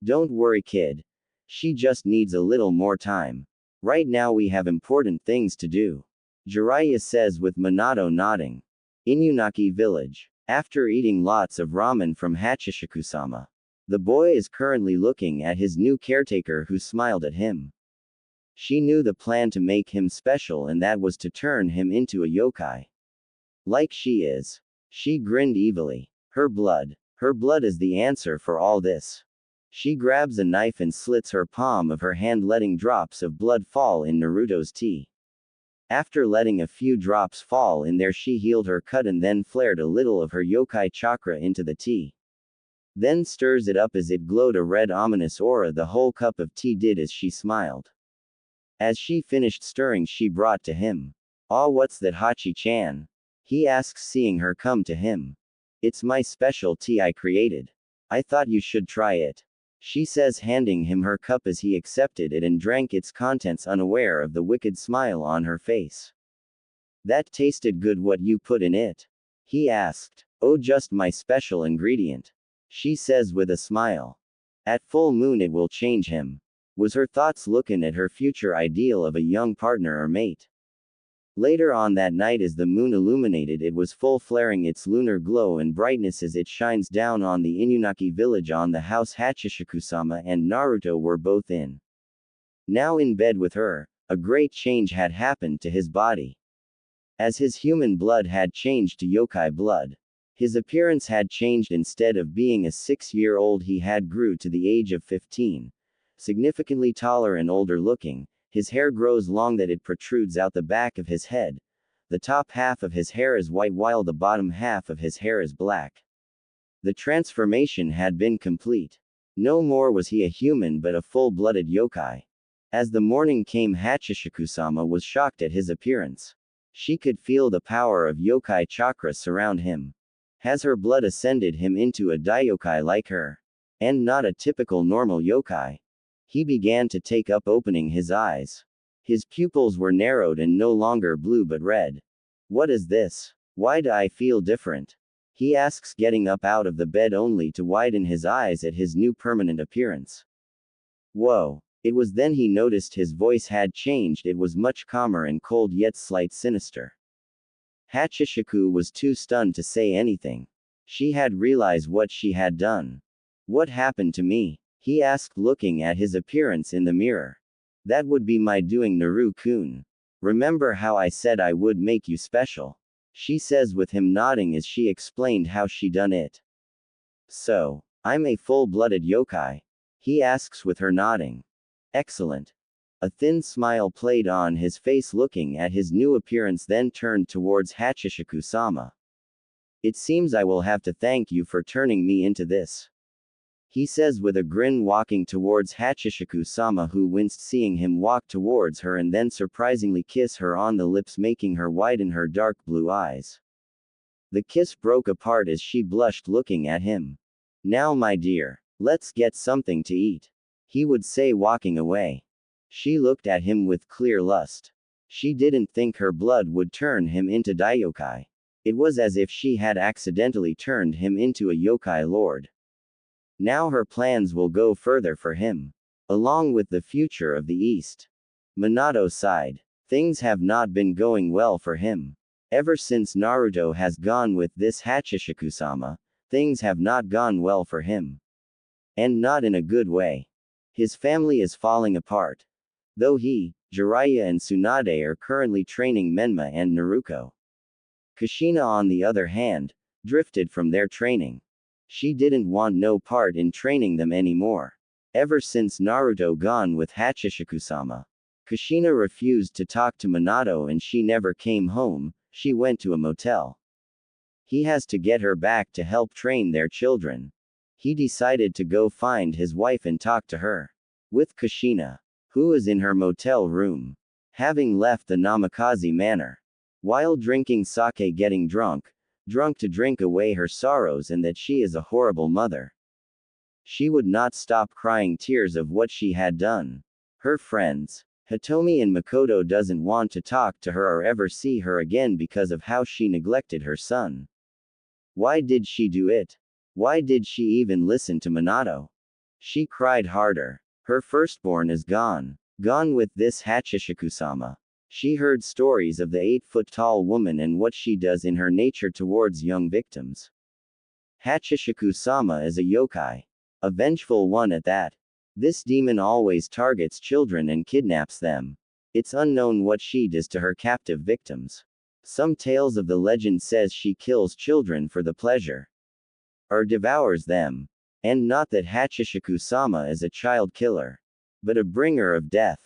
Don't worry, kid. She just needs a little more time. Right now we have important things to do. Jiraiya says with Minato nodding. Inunnaki Village. After eating lots of ramen from Hachishaku-sama, the boy is currently looking at his new caretaker, who smiled at him. She knew the plan to make him special, and that was to turn him into a yokai. Like she is. She grinned evilly. Her blood is the answer for all this. She grabs a knife and slits her palm of her hand, letting drops of blood fall in Naruto's tea. After letting a few drops fall in there, she healed her cut and then flared a little of her yokai chakra into the tea. Then stirs it up as it glowed a red ominous aura. The whole cup of tea did as she smiled. As she finished stirring, she brought to him. "Ah, what's that, Hachi-chan?" he asks, seeing her come to him. "It's my special tea I created. I thought you should try it," she says, handing him her cup as he accepted it and drank its contents, unaware of the wicked smile on her face. "That tasted good. What you put in it?" he asked. "Oh, just my special ingredient," she says with a smile. "At full moon it will change him," was her thoughts, looking at her future ideal of a young partner or mate. Later on that night, as the moon illuminated, it was full, flaring its lunar glow and brightness as it shines down on the Inunnaki village, on the house Hachishaku-sama and Naruto were both in. Now in bed with her, a great change had happened to his body. As his human blood had changed to yokai blood. His appearance had changed. Instead of being a 6-year-old, he had grew to the age of 15. Significantly taller and older looking. His hair grows long that it protrudes out the back of his head. The top half of his hair is white while the bottom half of his hair is black. The transformation had been complete. No more was he a human but a full-blooded yokai. As the morning came, Hachishaku-sama was shocked at his appearance. She could feel the power of yokai chakra surround him. Has her blood ascended him into a daiokai like her? And not a typical normal yokai. He began to take up, opening his eyes. His pupils were narrowed and no longer blue but red. "What is this? Why do I feel different?" he asks, getting up out of the bed only to widen his eyes at his new permanent appearance. Whoa. It was then he noticed his voice had changed. It was much calmer and cold, yet slight sinister. Hachishaku was too stunned to say anything. She had realized what she had done. "What happened to me?" he asked, looking at his appearance in the mirror. "That would be my doing, Naru-kun. Remember how I said I would make you special?" she says with him nodding as she explained how she done it. "So, I'm a full-blooded yokai?" he asks with her nodding. "Excellent." A thin smile played on his face looking at his new appearance, then turned towards Hachishaku-sama. "It seems I will have to thank you for turning me into this," he says with a grin, walking towards Hachishaku-sama, who winced seeing him walk towards her and then surprisingly kiss her on the lips, making her widen her dark blue eyes. The kiss broke apart as she blushed, looking at him. "Now, my dear, let's get something to eat," he would say, walking away. She looked at him with clear lust. She didn't think her blood would turn him into daiokai. It was as if she had accidentally turned him into a yokai lord. Now her plans will go further for him. Along with the future of the East. Minato sighed. Things have not been going well for him. Ever since Naruto has gone with this Hachishaku-sama, things have not gone well for him. And not in a good way. His family is falling apart. Though he, Jiraiya and Tsunade are currently training Menma and Naruto. Kushina on the other hand, drifted from their training. She didn't want no part in training them anymore. Ever since Naruto gone with Hachishaku-sama. Kushina refused to talk to Minato and she never came home, she went to a motel. He has to get her back to help train their children. He decided to go find his wife and talk to her. With Kushina, who is in her motel room. Having left the Namikaze manor. While drinking sake getting drunk to drink away her sorrows and that she is a horrible mother. She would not stop crying tears of what she had done. Her friends, Hitomi and Makoto doesn't want to talk to her or ever see her again because of how she neglected her son. Why did she do it? Why did she even listen to Minato? She cried harder. Her firstborn is gone. Gone with this Hachishaku-sama. She heard stories of the 8-foot-tall woman and what she does in her nature towards young victims. Hachishaku-sama is a yokai. A vengeful one at that. This demon always targets children and kidnaps them. It's unknown what she does to her captive victims. Some tales of the legend says she kills children for the pleasure. Or devours them. And not that Hachishaku-sama is a child killer. But a bringer of death.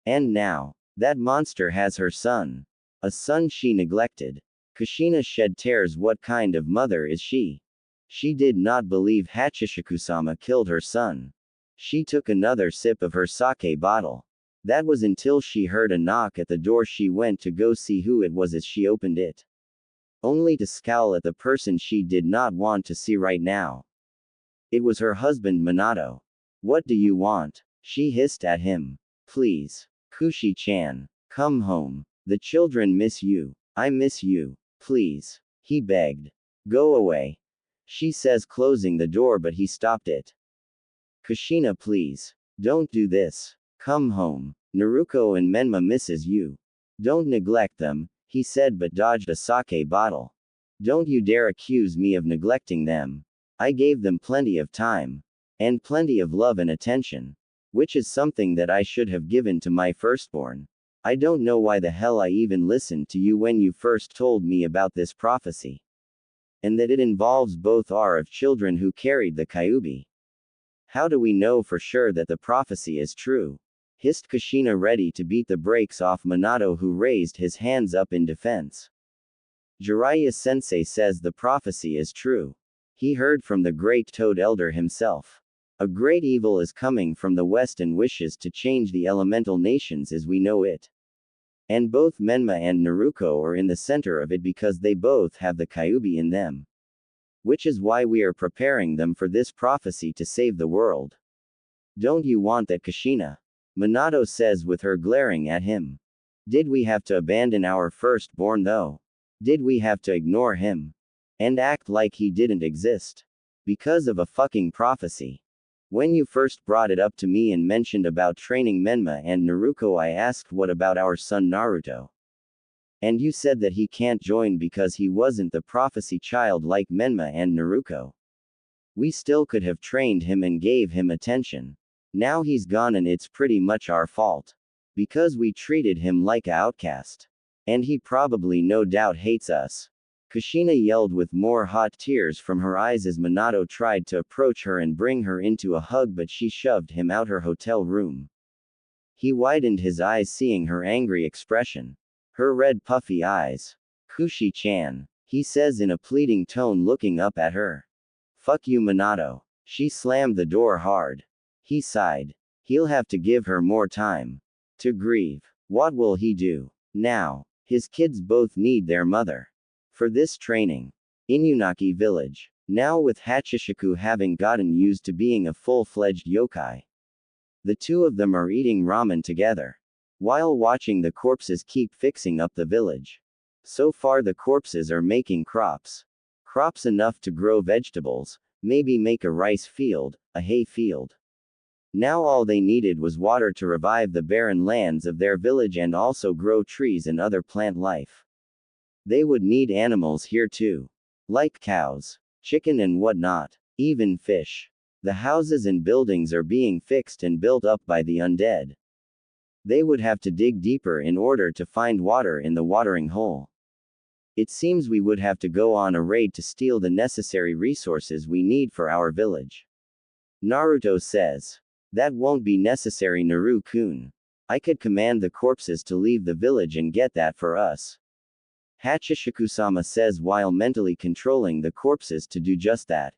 And now, that monster has her son. A son she neglected. Kushina shed tears. What kind of mother is she? She did not believe Hachishaku-sama killed her son. She took another sip of her sake bottle. That was until she heard a knock at the door. She went to go see who it was as she opened it. Only to scowl at the person she did not want to see right now. It was her husband Minato. What do you want? She hissed at him. Please. Kushi-chan. Come home. The children miss you. I miss you. Please. He begged. Go away. She says closing the door but he stopped it. Kushina please. Don't do this. Come home. Naruto and Menma misses you. Don't neglect them, he said but dodged a sake bottle. Don't you dare accuse me of neglecting them. I gave them plenty of time. And plenty of love and attention. Which is something that I should have given to my firstborn. I don't know why the hell I even listened to you when you first told me about this prophecy. And that it involves both are of children who carried the Kyuubi. How do we know for sure that the prophecy is true? Hissed Kushina, ready to beat the brakes off Minato, who raised his hands up in defense. Jiraiya-sensei says the prophecy is true. He heard from the great Toad Elder himself. A great evil is coming from the west and wishes to change the elemental nations as we know it. And both Menma and Naruto are in the center of it because they both have the Kyuubi in them. Which is why we are preparing them for this prophecy to save the world. Don't you want that, Kushina? Minato says with her glaring at him. Did we have to abandon our firstborn though? Did we have to ignore him? And act like he didn't exist? Because of a fucking prophecy. When you first brought it up to me and mentioned about training Menma and Naruto, I asked what about our son Naruto? And you said that he can't join because he wasn't the prophecy child like Menma and Naruto. We still could have trained him and gave him attention. Now he's gone and it's pretty much our fault. Because we treated him like an outcast. And he probably no doubt hates us. Kushina yelled with more hot tears from her eyes as Minato tried to approach her and bring her into a hug, but she shoved him out her hotel room. He widened his eyes seeing her angry expression. Her red puffy eyes. Kushi-chan, he says in a pleading tone looking up at her. Fuck you, Minato. She slammed the door hard. He sighed. He'll have to give her more time. To grieve. What will he do? Now. His kids both need their mother. For this training. Inunnaki Village. Now with Hachishaku having gotten used to being a full-fledged yokai. The two of them are eating ramen together. While watching the corpses keep fixing up the village. So far the corpses are making crops. Crops enough to grow vegetables, Maybe make a rice field, a hay field. Now all they needed was water to revive the barren lands of their village and also grow trees and other plant life. They would need animals here too. Like cows, chicken and whatnot, even fish. The houses and buildings are being fixed and built up by the undead. They would have to dig deeper in order to find water in the watering hole. It seems we would have to go on a raid to steal the necessary resources we need for our village. Naruto says. That won't be necessary, Naru-kun. I could command the corpses to leave the village and get that for us. Hachishaku-sama says while mentally controlling the corpses to do just that.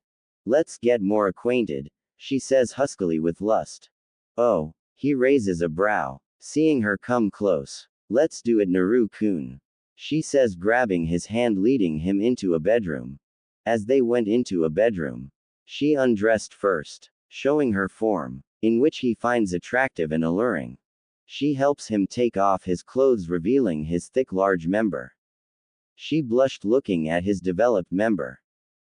Let's get more acquainted, she says huskily with lust. Oh, he raises a brow, seeing her come close. Let's do it, Naru-kun. She says, grabbing his hand, leading him into a bedroom. As they went into a bedroom, she undressed first, showing her form, in which he finds attractive and alluring. She helps him take off his clothes, revealing his thick, large member. She blushed looking at his developed member.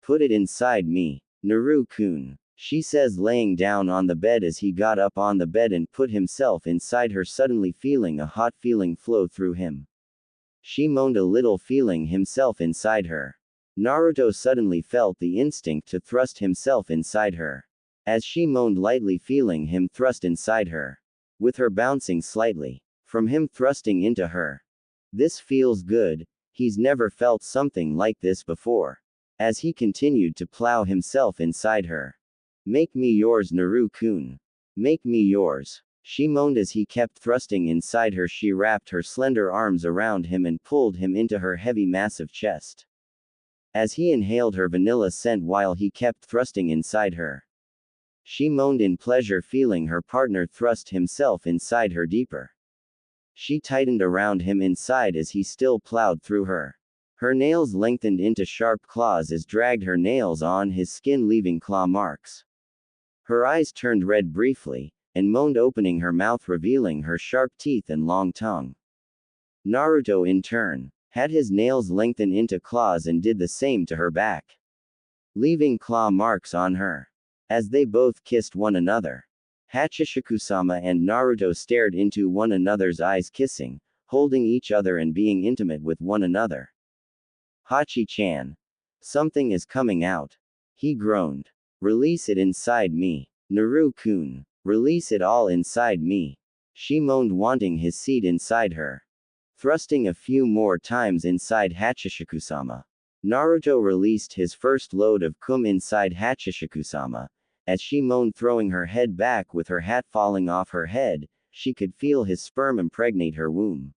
Put it inside me, Naru-kun, she says, laying down on the bed as he got up on the bed and put himself inside her, suddenly feeling a hot feeling flow through him. She moaned a little, feeling himself inside her. Naruto suddenly felt the instinct to thrust himself inside her. As she moaned lightly, feeling him thrust inside her. With her bouncing slightly. From him thrusting into her. This feels good, he's never felt something like this before. As he continued to plow himself inside her. Make me yours, Naru-kun. Make me yours. She moaned as he kept thrusting inside her. She wrapped her slender arms around him and pulled him into her heavy, massive chest. As he inhaled her vanilla scent while he kept thrusting inside her. She moaned in pleasure, feeling her partner thrust himself inside her deeper. She tightened around him inside as he still plowed through her. Her nails lengthened into sharp claws as dragged her nails on his skin, leaving claw marks. Her eyes turned red briefly, and moaned, opening her mouth, revealing her sharp teeth and long tongue. Naruto in turn had his nails lengthen into claws and did the same to her back, leaving claw marks on her. As they both kissed one another, Hachishaku-sama and Naruto stared into one another's eyes, kissing, holding each other and being intimate with one another. Hachi-chan. Something is coming out. He groaned. Release it inside me. Naru-kun. Release it all inside me. She moaned, wanting his seed inside her. Thrusting a few more times inside Hachishaku-sama. Naruto released his first load of cum inside Hachishaku-sama. As she moaned, throwing her head back with her hat falling off her head, she could feel his sperm impregnate her womb.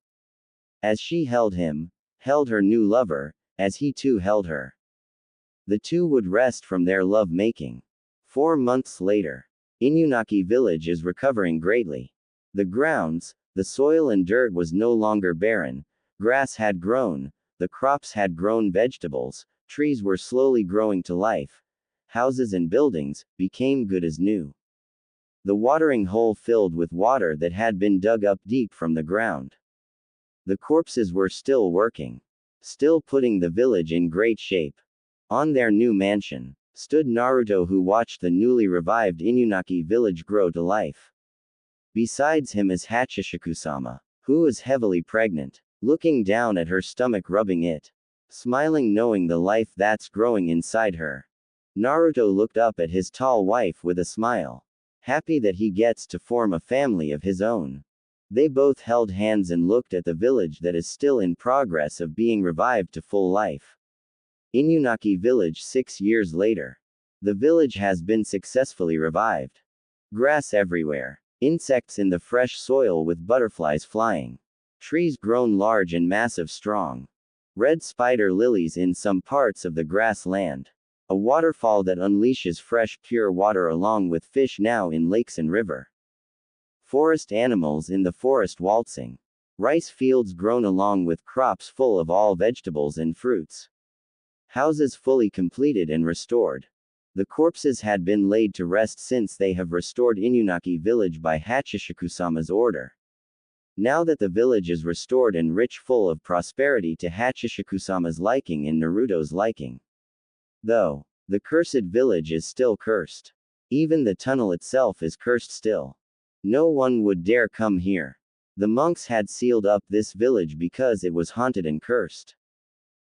As she held him, held her new lover, as he too held her. The two would rest from their love-making. 4 months later. Inunnaki Village is recovering greatly. The grounds, the soil and dirt was no longer barren, grass had grown, the crops had grown, vegetables, trees were slowly growing to life. Houses and buildings became good as new. The watering hole filled with water that had been dug up deep from the ground. The corpses were still working. Still putting the village in great shape. On their new mansion stood Naruto, who watched the newly revived Inunnaki Village grow to life. Besides him is Hachishaku-sama, who is heavily pregnant, looking down at her stomach, rubbing it. Smiling, knowing the life that's growing inside her. Naruto looked up at his tall wife with a smile. Happy that he gets to form a family of his own. They both held hands and looked at the village that is still in progress of being revived to full life. Inunnaki Village 6 years later. The village has been successfully revived. Grass everywhere. Insects in the fresh soil with butterflies flying. Trees grown large and massive, strong. Red spider lilies in some parts of the grassland. A waterfall that unleashes fresh, pure water along with fish now in lakes and river. Forest animals in the forest waltzing. Rice fields grown along with crops full of all vegetables and fruits. Houses fully completed and restored. The corpses had been laid to rest since they have restored Inunnaki Village by Hachishaku-sama's order. Now that the village is restored and rich, full of prosperity to Hachishaku-sama's liking and Naruto's liking. Though The cursed village is still cursed. Even the tunnel itself is cursed still. No one would dare come here. The monks had sealed up this village because it was haunted and cursed.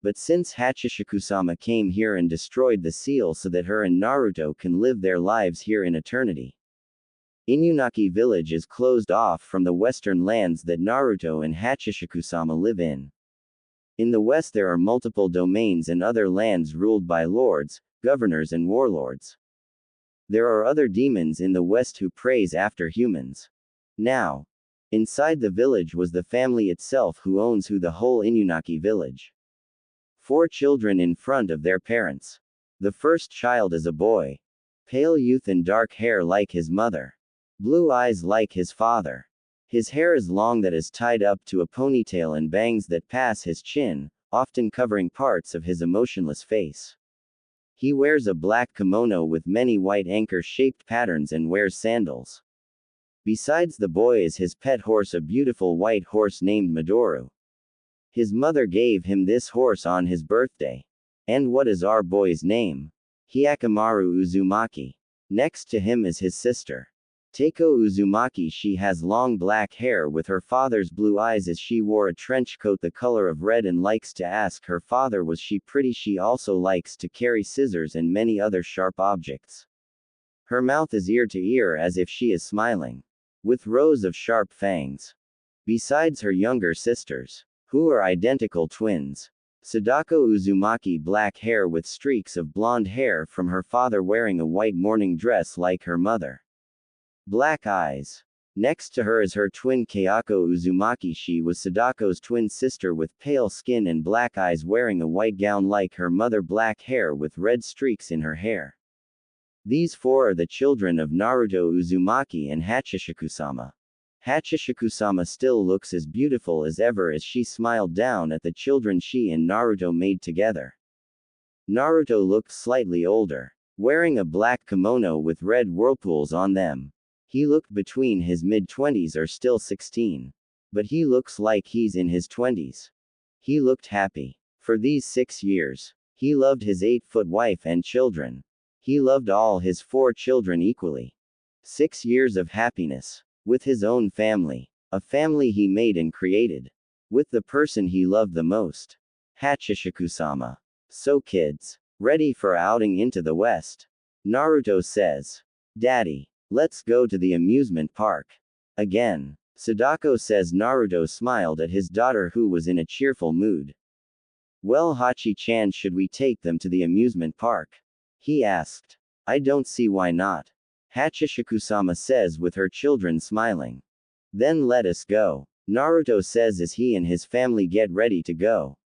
But since Hachishaku-sama came here and destroyed the seal so that her and Naruto can live their lives here in eternity. Inunnaki Village is closed off from the western lands that Naruto and Hachishaku-sama live in. In the west there are multiple domains and other lands ruled by lords, governors and warlords. There are other demons in the west who praise after humans. Now, inside the village was the family itself who owns the whole Inunnaki Village. 4 children in front of their parents. The first child is a boy. Pale youth and dark hair like his mother. Blue eyes like his father. His hair is long that is tied up to a ponytail and bangs that pass his chin, often covering parts of his emotionless face. He wears a black kimono with many white anchor-shaped patterns and wears sandals. Besides the boy is his pet horse, a beautiful white horse named Madoru. His mother gave him this horse on his birthday. And what is our boy's name? Hyakkimaru Uzumaki. Next to him is his sister, Teiko Uzumaki. She has long black hair with her father's blue eyes as she wore a trench coat the color of red and likes to ask her father was she pretty. She also likes to carry scissors and many other sharp objects. Her mouth is ear to ear as if she is smiling, with rows of sharp fangs. Besides her younger sisters, who are identical twins. Sadako Uzumaki, black hair with streaks of blonde hair from her father, wearing a white morning dress like her mother. Black eyes. Next to her is her twin Kayako Uzumaki. She was Sadako's twin sister with pale skin and black eyes, wearing a white gown like her mother, black hair with red streaks in her hair. These 4 are the children of Naruto Uzumaki and Hachishaku-sama. Hachishaku-sama still looks as beautiful as ever as she smiled down at the children she and Naruto made together. Naruto looked slightly older, wearing a black kimono with red whirlpools on them. He looked between his mid-20s or still 16. But he looks like he's in his 20s. He looked happy. For these 6 years, he loved his 8-foot wife and children. He loved all his 4 children equally. 6 years of happiness. With his own family. A family he made and created. With the person he loved the most. Hachishaku-sama. So kids, ready for outing into the west? Naruto says. Daddy, let's go to the amusement park. Again. Sadako says. Naruto smiled at his daughter who was in a cheerful mood. Well, Hachi-chan, should we take them to the amusement park? He asked. I don't see why not. Hachishaku-sama says with her children smiling. Then let us go. Naruto says as he and his family get ready to go.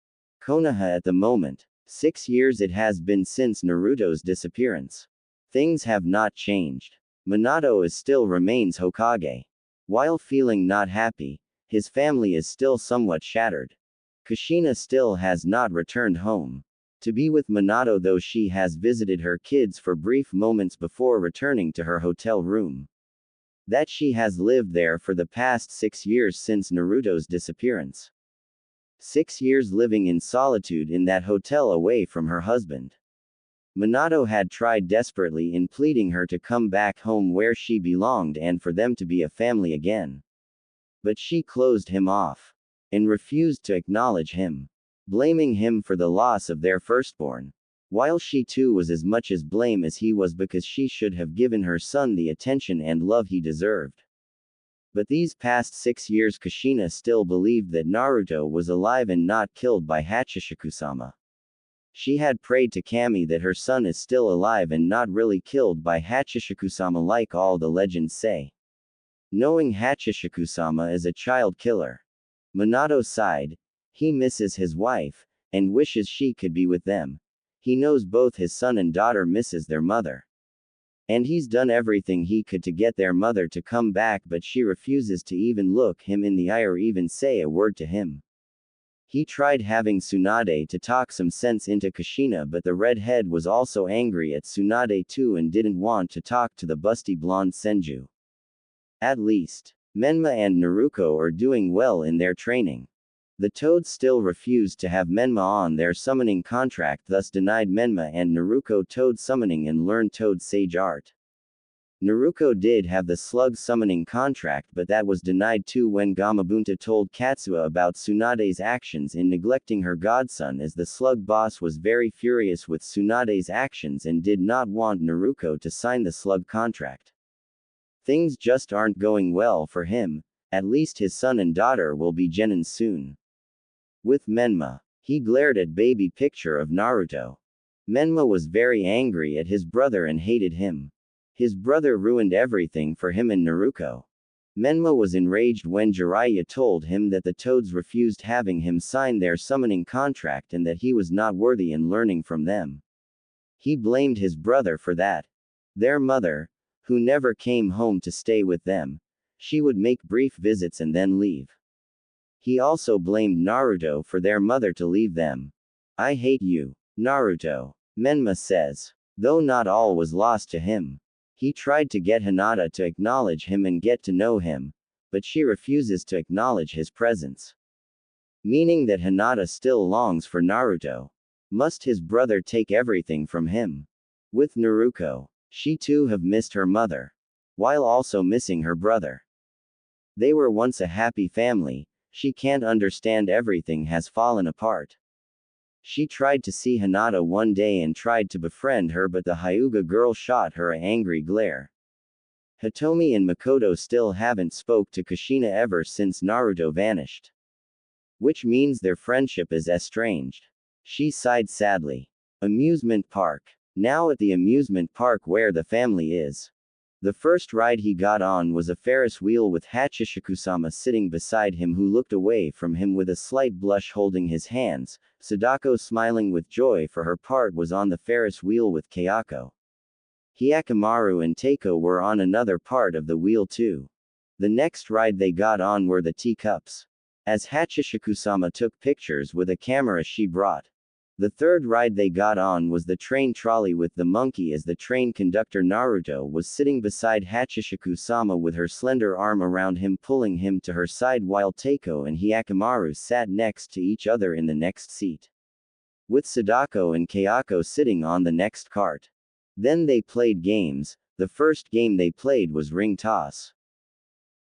Konoha at the moment. 6 years it has been since Naruto's disappearance. Things have not changed. Minato still remains Hokage. While feeling not happy, his family is still somewhat shattered. Kushina still has not returned home to be with Minato, though she has visited her kids for brief moments before returning to her hotel room. That she has lived there for the past 6 years since Naruto's disappearance. 6 years living in solitude in that hotel away from her husband. Minato had tried desperately in pleading her to come back home where she belonged and for them to be a family again. But she closed him off and refused to acknowledge him, blaming him for the loss of their firstborn. While she too was as much as blame as he was, because she should have given her son the attention and love he deserved. But these past 6 years Kushina still believed that Naruto was alive and not killed by Hachishaku-sama. She had prayed to Kami that her son is still alive and not really killed by Hachishaku-sama like all the legends say. Knowing Hachishaku-sama is a child killer, Minato sighed. He misses his wife, and wishes she could be with them. He knows both his son and daughter misses their mother. And he's done everything he could to get their mother to come back, but she refuses to even look him in the eye or even say a word to him. He tried having Tsunade to talk some sense into Kushina, but the redhead was also angry at Tsunade too and didn't want to talk to the busty blonde Senju. At least, Menma and Naruko are doing well in their training. The Toads still refused to have Menma on their summoning contract, thus denied Menma and Naruto Toad summoning and learned Toad Sage art. Naruto did have the slug summoning contract, but that was denied too when Gamabunta told Katsuo about Tsunade's actions in neglecting her godson, as the slug boss was very furious with Tsunade's actions and did not want Naruto to sign the slug contract. Things just aren't going well for him. At least his son and daughter will be genin soon. With Menma, he glared at baby picture of Naruto. Menma was very angry at his brother and hated him. His brother ruined everything for him and Naruto. Menma was enraged when Jiraiya told him that the Toads refused having him sign their summoning contract and that he was not worthy in learning from them. He blamed his brother for that. Their mother, who never came home to stay with them, she would make brief visits and then leave. He also blamed Naruto for their mother to leave them. I hate you, Naruto, Menma says. Though not all was lost to him. He tried to get Hinata to acknowledge him and get to know him, but she refuses to acknowledge his presence. Meaning that Hinata still longs for Naruto. Must his brother take everything from him? With Naruto, she too have missed her mother, while also missing her brother. They were once a happy family. She can't understand everything has fallen apart. She tried to see Hinata one day and tried to befriend her, but the Hyuga girl shot her an angry glare. Hitomi and Makoto still haven't spoke to Kushina ever since Naruto vanished. Which means their friendship is estranged. She sighed sadly. Amusement park. Now at the amusement park where the family is. The first ride he got on was a Ferris wheel with Hachishaku-sama sitting beside him, who looked away from him with a slight blush holding his hands. Sadako, smiling with joy for her part, was on the Ferris wheel with Kayako. Hyakkimaru and Teiko were on another part of the wheel too. The next ride they got on were the teacups. As Hachishaku-sama took pictures with a camera she brought. The third ride they got on was the train trolley with the monkey, as the train conductor Naruto was sitting beside Hachishaku-sama with her slender arm around him, pulling him to her side, while Teiko and Hyakkimaru sat next to each other in the next seat, with Sadako and Kayako sitting on the next cart. Then they played games. The first game they played was ring toss.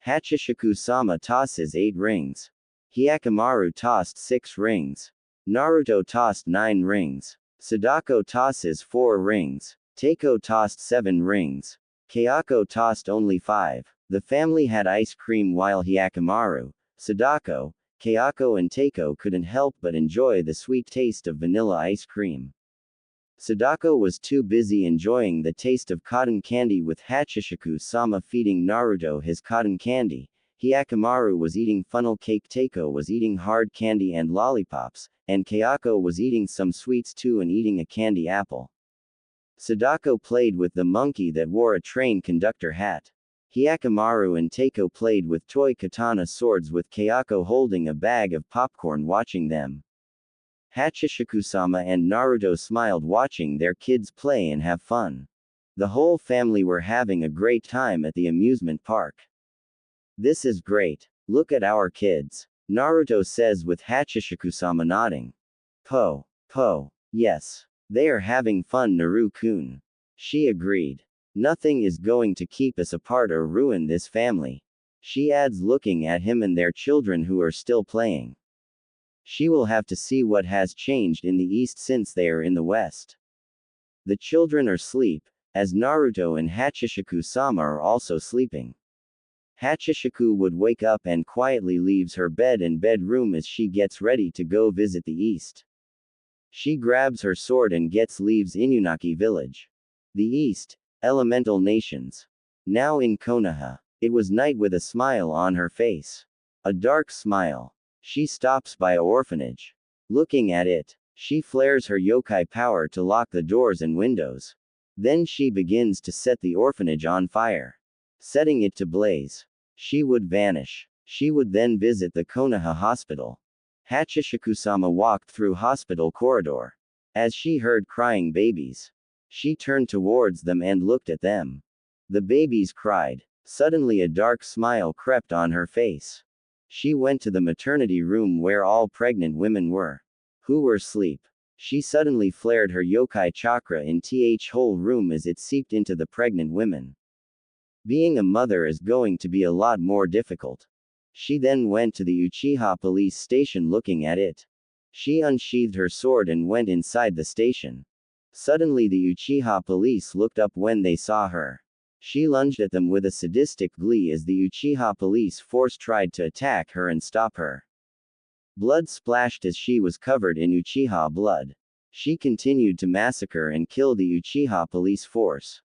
Hachishaku-sama tosses 8 rings. Hyakkimaru tossed 6 rings. Naruto tossed 9 rings. Sadako tosses 4 rings. Teiko tossed 7 rings. Kayako tossed only 5. The family had ice cream while Hyakkimaru, Sadako, Kayako and Teiko couldn't help but enjoy the sweet taste of vanilla ice cream. Sadako was too busy enjoying the taste of cotton candy, with Hachishaku-sama feeding Naruto his cotton candy. Hyakkimaru was eating funnel cake, Teiko was eating hard candy and lollipops, and Kayako was eating some sweets too and eating a candy apple. Sadako played with the monkey that wore a train conductor hat. Hyakkimaru and Teiko played with toy katana swords, with Kayako holding a bag of popcorn watching them. Hachishaku-sama and Naruto smiled watching their kids play and have fun. The whole family were having a great time at the amusement park. This is great. Look at our kids, Naruto says with Hachishaku-sama nodding. Po. Yes. They are having fun, Naru-kun. She agreed. Nothing is going to keep us apart or ruin this family. She adds, looking at him and their children who are still playing. She will have to see what has changed in the east since they are in the west. The children are asleep, as Naruto and Hachishaku-sama are also sleeping. Hachishaku would wake up and quietly leaves her bed and bedroom as she gets ready to go visit the east. She grabs her sword and leaves Inunnaki Village. The east, elemental nations. Now in Konoha. It was night with a smile on her face. A dark smile. She stops by an orphanage. Looking at it, she flares her yokai power to lock the doors and windows. Then she begins to set the orphanage on fire. Setting it to blaze. She would vanish. She would then visit the Konoha hospital. Hachishaku-sama walked through hospital corridor. As she heard crying babies, she turned towards them and looked at them. The babies cried. Suddenly a dark smile crept on her face. She went to the maternity room where all pregnant women were. Who were asleep. She suddenly flared her yokai chakra in the whole room as it seeped into the pregnant women. Being a mother is going to be a lot more difficult. She then went to the Uchiha police station looking at it. She unsheathed her sword and went inside the station. Suddenly the Uchiha police looked up when they saw her. She lunged at them with a sadistic glee as the Uchiha police force tried to attack her and stop her. Blood splashed as she was covered in Uchiha blood. She continued to massacre and kill the Uchiha police force.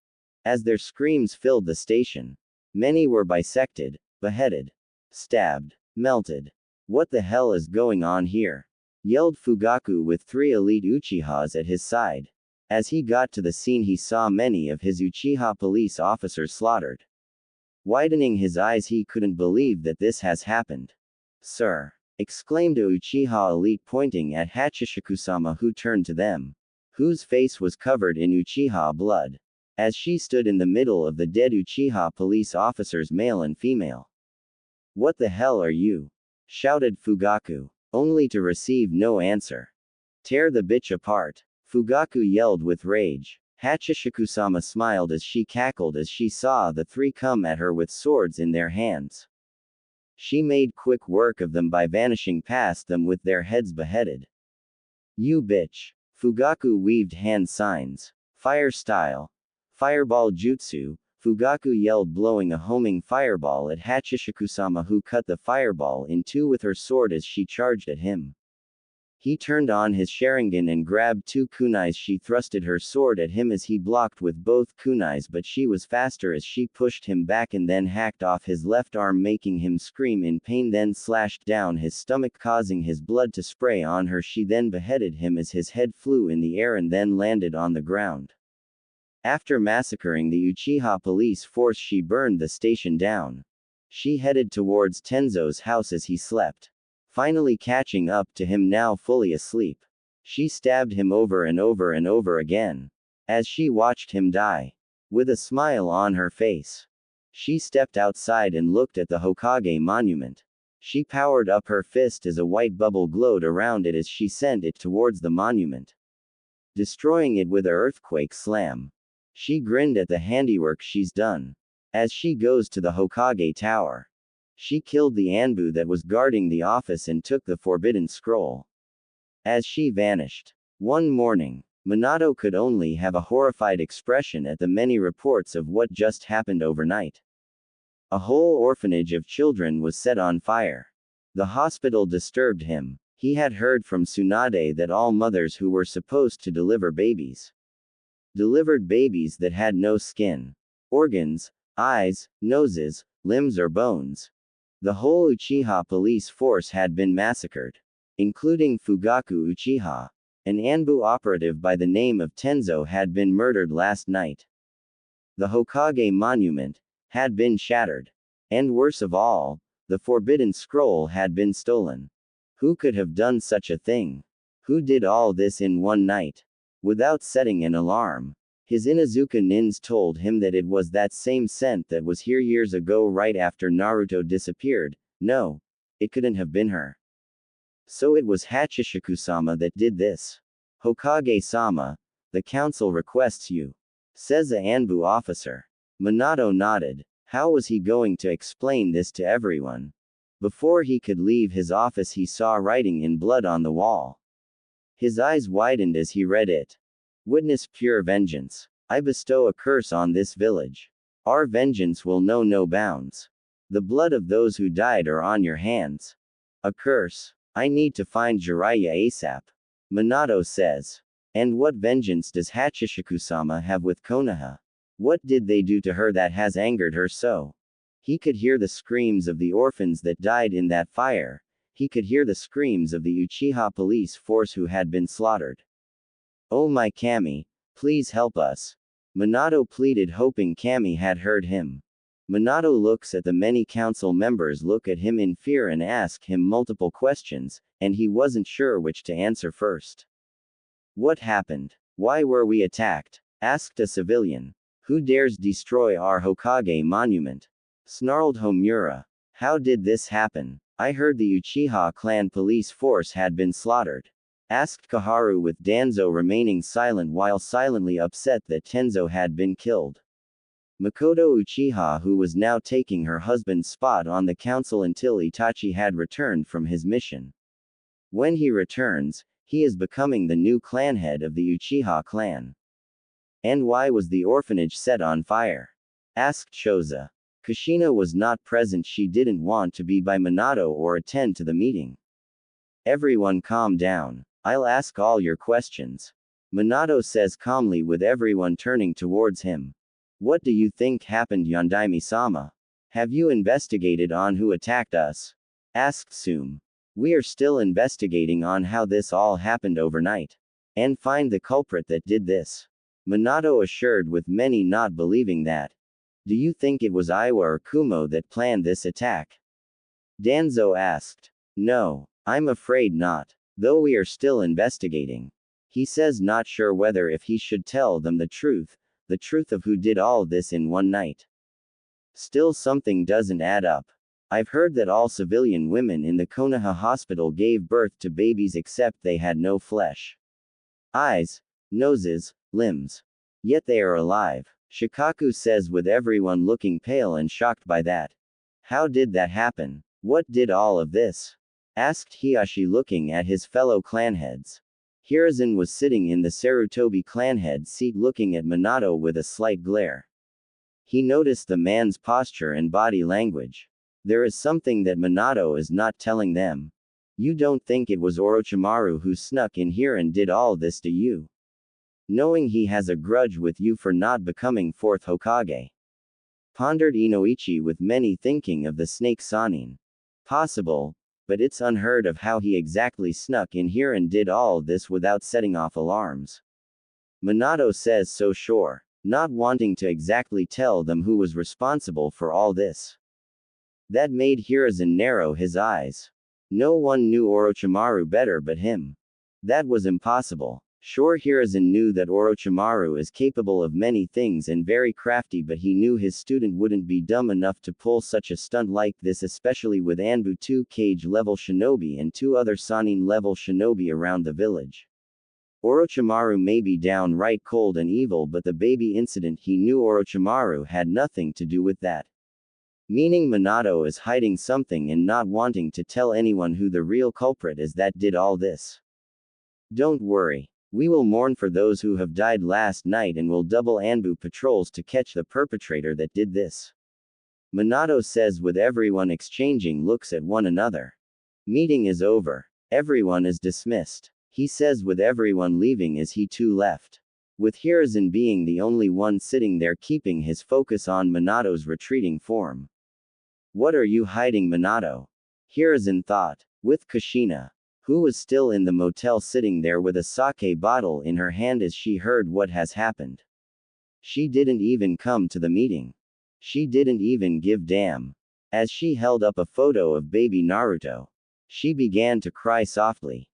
As their screams filled the station, many were bisected, beheaded, stabbed, melted. What the hell is going on here? Yelled Fugaku with 3 elite Uchihas at his side. As he got to the scene he saw many of his Uchiha police officers slaughtered. Widening his eyes he couldn't believe that this has happened. Sir! Exclaimed a Uchiha elite pointing at Hachishaku-sama who turned to them. Whose face was covered in Uchiha blood. As she stood in the middle of the dead Uchiha police officers male and female. What the hell are you? Shouted Fugaku. Only to receive no answer. Tear the bitch apart. Fugaku yelled with rage. Hachishaku-sama smiled as she cackled as she saw the 3 come at her with swords in their hands. She made quick work of them by vanishing past them with their heads beheaded. You bitch. Fugaku weaved hand signs. Fire style. Fireball jutsu. Fugaku yelled blowing a homing fireball at Hachishaku-sama who cut the fireball in 2 with her sword as she charged at him. He turned on his Sharingan and grabbed 2 kunais. She thrusted her sword at him as he blocked with both kunais, but she was faster as she pushed him back and then hacked off his left arm making him scream in pain, then slashed down his stomach causing his blood to spray on her. She then beheaded him as his head flew in the air and then landed on the ground. After massacring the Uchiha police force she burned the station down. She headed towards Tenzo's house as he slept. Finally catching up to him now fully asleep. She stabbed him over and over and over again. As she watched him die. With a smile on her face. She stepped outside and looked at the Hokage monument. She powered up her fist as a white bubble glowed around it as she sent it towards the monument. Destroying it with an earthquake slam. She grinned at the handiwork she's done. As she goes to the Hokage tower. She killed the Anbu that was guarding the office and took the forbidden scroll. As she vanished. One morning, Minato could only have a horrified expression at the many reports of what just happened overnight. A whole orphanage of children was set on fire. The hospital disturbed him. He had heard from Tsunade that all mothers who were supposed to deliver babies delivered babies that had no skin, organs, eyes, noses, limbs or bones. The whole Uchiha police force had been massacred, including Fugaku Uchiha. An Anbu operative by the name of Tenzo had been murdered last night. The Hokage monument had been shattered. And worse of all, the forbidden scroll had been stolen. Who could have done such a thing? Who did all this in one night? Without setting an alarm. His Inuzuka nins told him that it was that same scent that was here years ago right after Naruto disappeared. No, it couldn't have been her. So it was Hachishaku-sama that did this. Hokage-sama, the council requests you. Says a Anbu officer. Minato nodded. How was he going to explain this to everyone? Before he could leave his office he saw writing in blood on the wall. His eyes widened as he read it. Witness pure vengeance. I bestow a curse on this village. Our vengeance will know no bounds. The blood of those who died are on your hands. A curse. I need to find Jiraiya ASAP. Minato says. And what vengeance does Hachishaku-sama have with Konoha? What did they do to her that has angered her so? He could hear the screams of the orphans that died in that fire. He could hear the screams of the Uchiha police force who had been slaughtered. Oh my Kami, please help us. Minato pleaded hoping Kami had heard him. Minato looks at the many council members look at him in fear and ask him multiple questions, and he wasn't sure which to answer first. What happened? Why were we attacked? Asked a civilian. Who dares destroy our Hokage monument? Snarled Homura. How did this happen? I heard the Uchiha clan police force had been slaughtered. Asked Kaharu with Danzo remaining silent while silently upset that Tenzo had been killed. Makoto Uchiha, who was now taking her husband's spot on the council until Itachi had returned from his mission. When he returns, he is becoming the new clan head of the Uchiha clan. And why was the orphanage set on fire? Asked Choza. Kushina was not present. She didn't want to be by Minato or attend to the meeting. Everyone calm down. I'll ask all your questions. Minato says calmly with everyone turning towards him. What do you think happened, Yondaime-sama? Have you investigated on who attacked us? Asked Sum. We are still investigating on how this all happened overnight. And find the culprit that did this. Minato assured with many not believing that. Do you think it was Iwa or Kumo that planned this attack? Danzo asked. No, I'm afraid not. Though we are still investigating. He says not sure whether if he should tell them the truth of who did all this in one night. Still something doesn't add up. I've heard that all civilian women in the Konoha hospital gave birth to babies except they had no flesh. Eyes, noses, limbs. Yet they are alive. Shikaku says with everyone looking pale and shocked by that. How did that happen? What did all of this? Asked Hiashi looking at his fellow clanheads. Hiruzen was sitting in the Sarutobi clanhead seat looking at Minato with a slight glare. He noticed the man's posture and body language. There is something that Minato is not telling them. You don't think it was Orochimaru who snuck in here and did all this to you? Knowing he has a grudge with you for not becoming fourth Hokage. Pondered Inoichi with many thinking of the snake Sanin. Possible, but it's unheard of how he exactly snuck in here and did all this without setting off alarms. Minato says so sure, not wanting to exactly tell them who was responsible for all this. That made Hiruzen narrow his eyes. No one knew Orochimaru better but him. That was impossible. Sure, Hiruzen knew that Orochimaru is capable of many things and very crafty, but he knew his student wouldn't be dumb enough to pull such a stunt like this, especially with Anbu 2 Cage level shinobi and 2 other Sannin level shinobi around the village. Orochimaru may be downright cold and evil, but the baby incident, he knew Orochimaru had nothing to do with that. Meaning Minato is hiding something and not wanting to tell anyone who the real culprit is that did all this. Don't worry. We will mourn for those who have died last night and will double Anbu patrols to catch the perpetrator that did this. Minato says with everyone exchanging looks at one another. Meeting is over. Everyone is dismissed. He says with everyone leaving as he too left. With Hiruzen being the only one sitting there keeping his focus on Minato's retreating form. What are you hiding, Minato? Hiruzen thought. With Kushina, who was still in the motel sitting there with a sake bottle in her hand as she heard what has happened. She didn't even come to the meeting. She didn't even give damn. As she held up a photo of baby Naruto, she began to cry softly.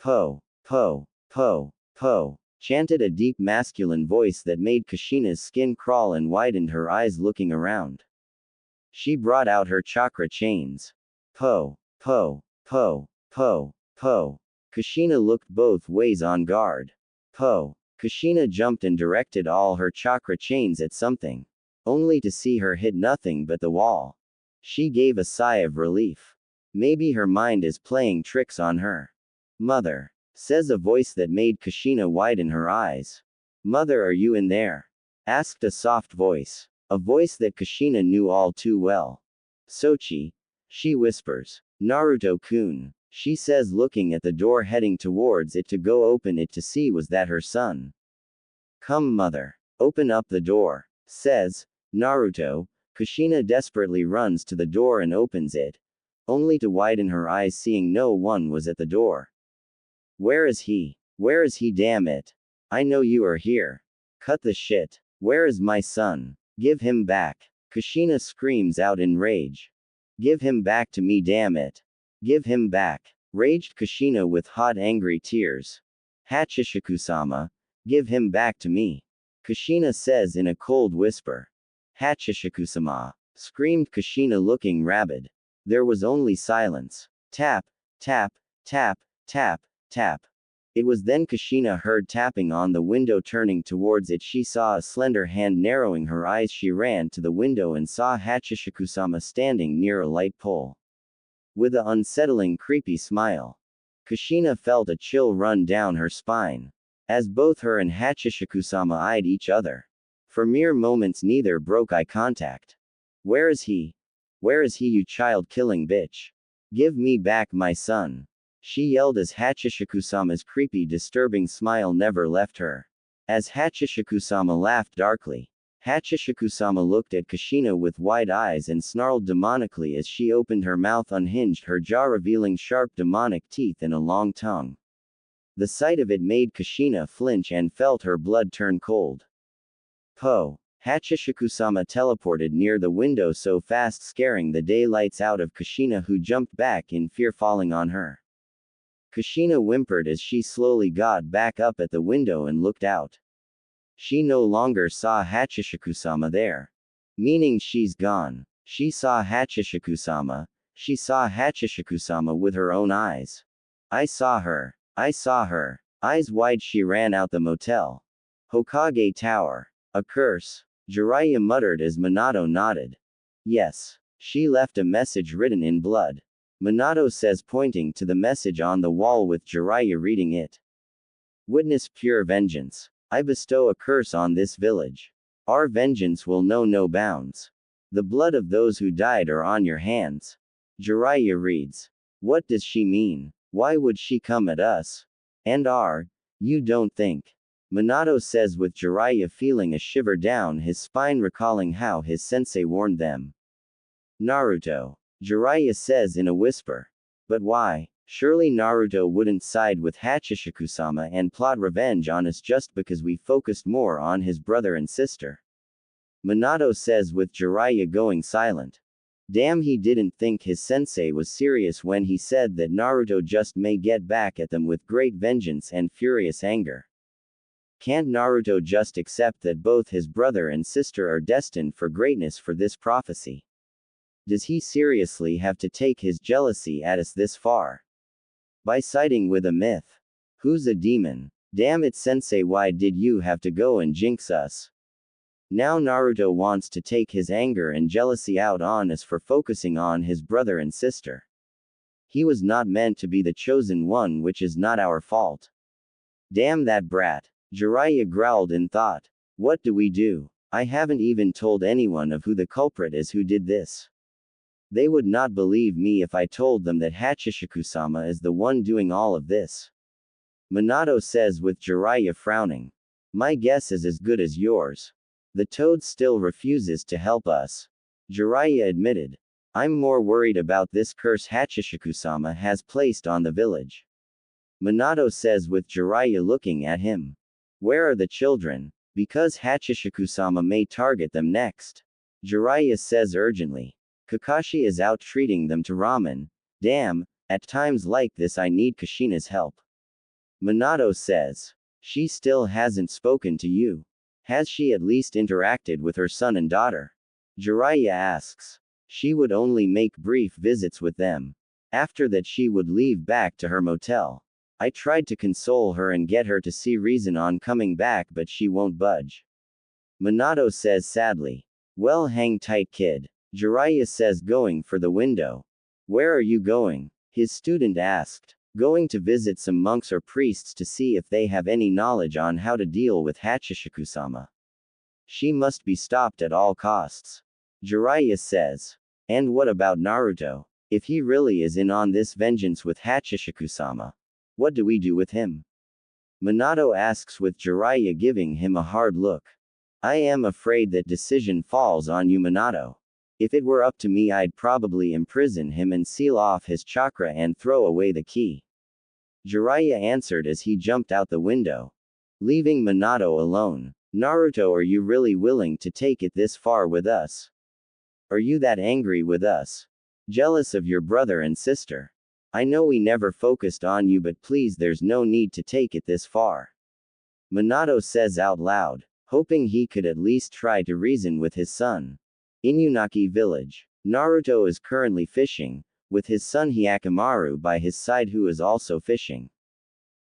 Po, po, po, po, chanted a deep masculine voice that made Kushina's skin crawl and widened her eyes looking around. She brought out her chakra chains. Po, po, po, po. Po. Kushina looked both ways on guard. Po. Kushina jumped and directed all her chakra chains at something. Only to see her hit nothing but the wall. She gave a sigh of relief. Maybe her mind is playing tricks on her. Mother. Says a voice that made Kushina widen her eyes. Mother, are you in there? Asked a soft voice. A voice that Kushina knew all too well. Sochi. She whispers. Naruto-kun. She says looking at the door heading towards it to go open it to see was that her son. Come mother. Open up the door. Says Naruto. Kushina desperately runs to the door and opens it. Only to widen her eyes seeing no one was at the door. Where is he? Where is he, damn it? I know you are here. Cut the shit. Where is my son? Give him back. Kushina screams out in rage. Give him back to me, damn it. Give him back. Raged Kushina with hot angry tears. Hachishaku-sama. Give him back to me. Kushina says in a cold whisper. Hachishaku-sama. Screamed Kushina looking rabid. There was only silence. Tap, tap, tap, tap, tap. It was then Kushina heard tapping on the window. Turning towards it, she saw a slender hand. Narrowing her eyes, she ran to the window and saw Hachishaku-sama standing near a light pole. With an unsettling, creepy smile. Kushina felt a chill run down her spine. As both her and Hachishaku-sama eyed each other. For mere moments neither broke eye contact. Where is he? Where is he, you child-killing bitch? Give me back my son. She yelled as Hachishaku-sama's creepy, disturbing smile never left her. As Hachishaku-sama laughed darkly, Hachishaku-sama looked at Kushina with wide eyes and snarled demonically as she opened her mouth, unhinged her jaw, revealing sharp demonic teeth and a long tongue. The sight of it made Kushina flinch and felt her blood turn cold. Po! Hachishaku-sama teleported near the window so fast, scaring the daylights out of Kushina, who jumped back in fear, falling on her. Kushina whimpered as she slowly got back up at the window and looked out. She no longer saw Hachishaku-sama there. Meaning she's gone. She saw Hachishaku-sama. She saw Hachishaku-sama with her own eyes. I saw her. I saw her. Eyes wide, she ran out the motel. Hokage Tower. A curse. Jiraiya muttered as Minato nodded. Yes. She left a message written in blood. Minato says, pointing to the message on the wall with Jiraiya reading it. Witness pure vengeance. I bestow a curse on this village. Our vengeance will know no bounds. The blood of those who died are on your hands. Jiraiya reads. What does she mean? Why would she come at us? And you don't think? Minato says with Jiraiya feeling a shiver down his spine, recalling how his sensei warned them. Naruto. Jiraiya says in a whisper. But why? Surely Naruto wouldn't side with Hachishaku-sama and plot revenge on us just because we focused more on his brother and sister. Minato says with Jiraiya going silent. Damn, he didn't think his sensei was serious when he said that Naruto just may get back at them with great vengeance and furious anger. Can't Naruto just accept that both his brother and sister are destined for greatness for this prophecy? Does he seriously have to take his jealousy at us this far? By siding with a myth? Who's a demon? Damn it, sensei, why did you have to go and jinx us? Now Naruto wants to take his anger and jealousy out on us for focusing on his brother and sister. He was not meant to be the chosen one, which is not our fault. Damn that brat. Jiraiya growled in thought. What do we do? I haven't even told anyone of who the culprit is who did this. They would not believe me if I told them that Hachishaku-sama is the one doing all of this. Minato says with Jiraiya frowning. My guess is as good as yours. The toad still refuses to help us. Jiraiya admitted. I'm more worried about this curse Hachishaku-sama has placed on the village. Minato says with Jiraiya looking at him. Where are the children? Because Hachishaku-sama may target them next. Jiraiya says urgently. Kakashi is out treating them to ramen. Damn, at times like this I need Kushina's help. Minato says. She still hasn't spoken to you. Has she at least interacted with her son and daughter? Jiraiya asks. She would only make brief visits with them. After that she would leave back to her motel. I tried to console her and get her to see reason on coming back, but she won't budge. Minato says sadly. Well, hang tight, kid. Jiraiya says, going for the window. Where are you going? His student asked. Going to visit some monks or priests to see if they have any knowledge on how to deal with Hachishaku-sama. She must be stopped at all costs. Jiraiya says. And what about Naruto? If he really is in on this vengeance with Hachishaku-sama, what do we do with him? Minato asks with Jiraiya giving him a hard look. I am afraid that decision falls on you, Minato. If it were up to me, I'd probably imprison him and seal off his chakra and throw away the key. Jiraiya answered as he jumped out the window, leaving Minato alone. Naruto, are you really willing to take it this far with us? Are you that angry with us? Jealous of your brother and sister? I know we never focused on you, but please, there's no need to take it this far. Minato says out loud, hoping he could at least try to reason with his son. Inunnaki Village. Naruto is currently fishing, with his son Hyakkimaru by his side who is also fishing.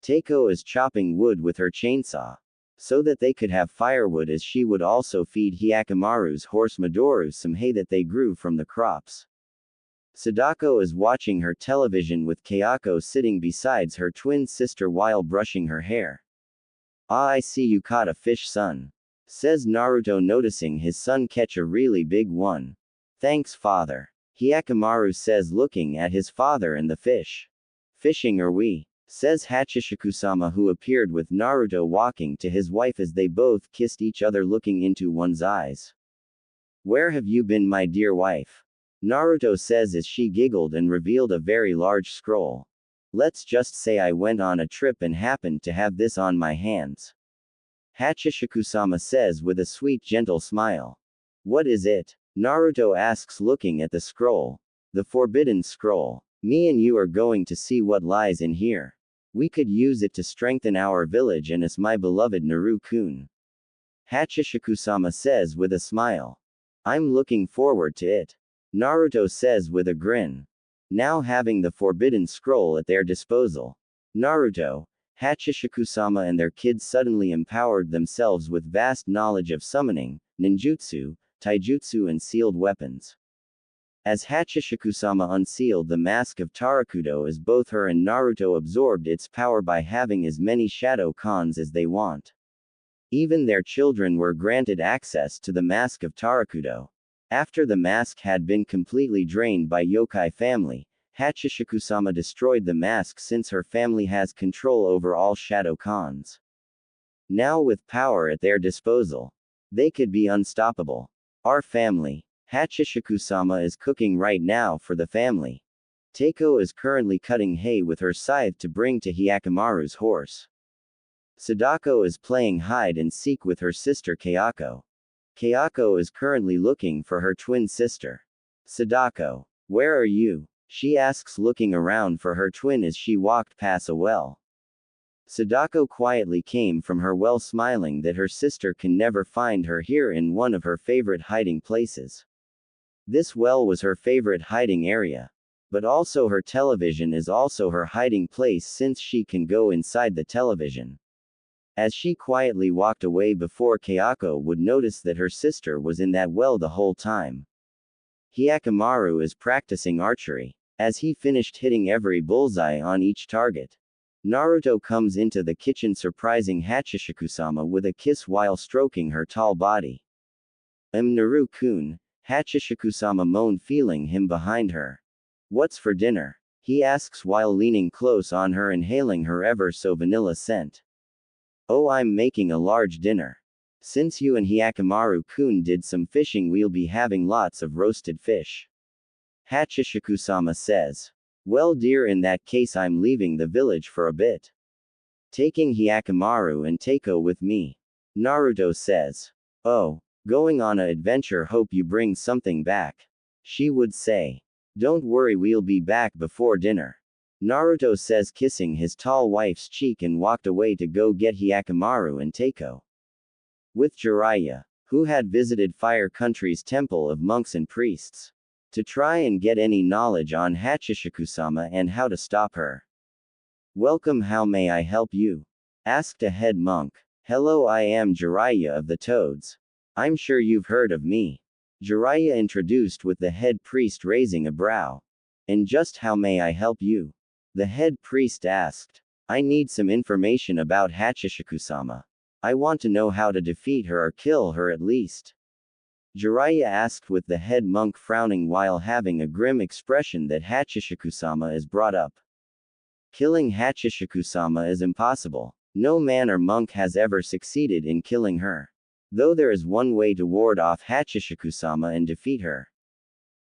Teiko is chopping wood with her chainsaw, so that they could have firewood, as she would also feed Hyakkimaru's horse Midori some hay that they grew from the crops. Sadako is watching her television with Kayako sitting beside her twin sister while brushing her hair. "Ah, I see you caught a fish, son," says Naruto, noticing his son catch a really big one. "Thanks, father," Hyakkimaru says, looking at his father and the fish. "Fishing are we," says Hachishaku-sama, who appeared with Naruto walking to his wife as they both kissed each other, looking into one's eyes. "Where have you been, my dear wife?" Naruto says as she giggled and revealed a very large scroll. "Let's just say I went on a trip and happened to have this on my hands," Hachishaku-sama says with a sweet, gentle smile. "What is it?" Naruto asks, looking at the scroll. "The forbidden scroll. Me and you are going to see what lies in here. We could use it to strengthen our village and us, my beloved Naru-kun," Hachishaku-sama says with a smile. "I'm looking forward to it," Naruto says with a grin. Now having the forbidden scroll at their disposal, Naruto, Hachishaku-sama and their kids suddenly empowered themselves with vast knowledge of summoning, ninjutsu, taijutsu and sealed weapons. As Hachishaku-sama unsealed the mask of Tarakudo, as both her and Naruto absorbed its power by having as many shadow cons as they want. Even their children were granted access to the mask of Tarakudo. After the mask had been completely drained by yokai family, Hachishaku-sama destroyed the mask since her family has control over all shadow cons. Now with power at their disposal, they could be unstoppable. "Our family." Hachishaku-sama is cooking right now for the family. Teiko is currently cutting hay with her scythe to bring to Hyakkimaru's horse. Sadako is playing hide and seek with her sister Kayako. Kayako is currently looking for her twin sister. "Sadako, where are you?" she asks, looking around for her twin as she walked past a well. Sadako quietly came from her well, smiling that her sister can never find her here in one of her favorite hiding places. This well was her favorite hiding area. But also her television is also her hiding place, since she can go inside the television. As she quietly walked away before Kayako would notice that her sister was in that well the whole time. Hyakkimaru is practicing archery. As he finished hitting every bullseye on each target, Naruto comes into the kitchen, surprising Hachishaku-sama with a kiss while stroking her tall body. Naru-kun," Hachishaku-sama moaned, feeling him behind her. "What's for dinner?" he asks while leaning close on her, inhaling her ever so vanilla scent. "Oh, I'm making a large dinner. Since you and Hyakkimaru-kun did some fishing, we'll be having lots of roasted fish," Hachishaku-sama says. "Well dear, in that case I'm leaving the village for a bit. Taking Hyakkimaru and Teiko with me," Naruto says. "Oh, going on a adventure, hope you bring something back," she would say. "Don't worry, we'll be back before dinner," Naruto says, kissing his tall wife's cheek, and walked away to go get Hyakkimaru and Teiko. With Jiraiya, who had visited Fire Country's temple of monks and priests, to try and get any knowledge on Hachishaku-sama and how to stop her. "Welcome, how may I help you?" asked a head monk. "Hello, I am Jiraiya of the Toads. I'm sure you've heard of me," Jiraiya introduced, with the head priest raising a brow. "And just how may I help you?" the head priest asked. "I need some information about Hachishaku-sama. I want to know how to defeat her or kill her at least," Jiraiya asked, with the head monk frowning while having a grim expression that Hachishaku-sama is brought up. Killing Hachishaku-sama is impossible. No man or monk has ever succeeded in killing her. Though there is one way to ward off Hachishaku-sama and defeat her.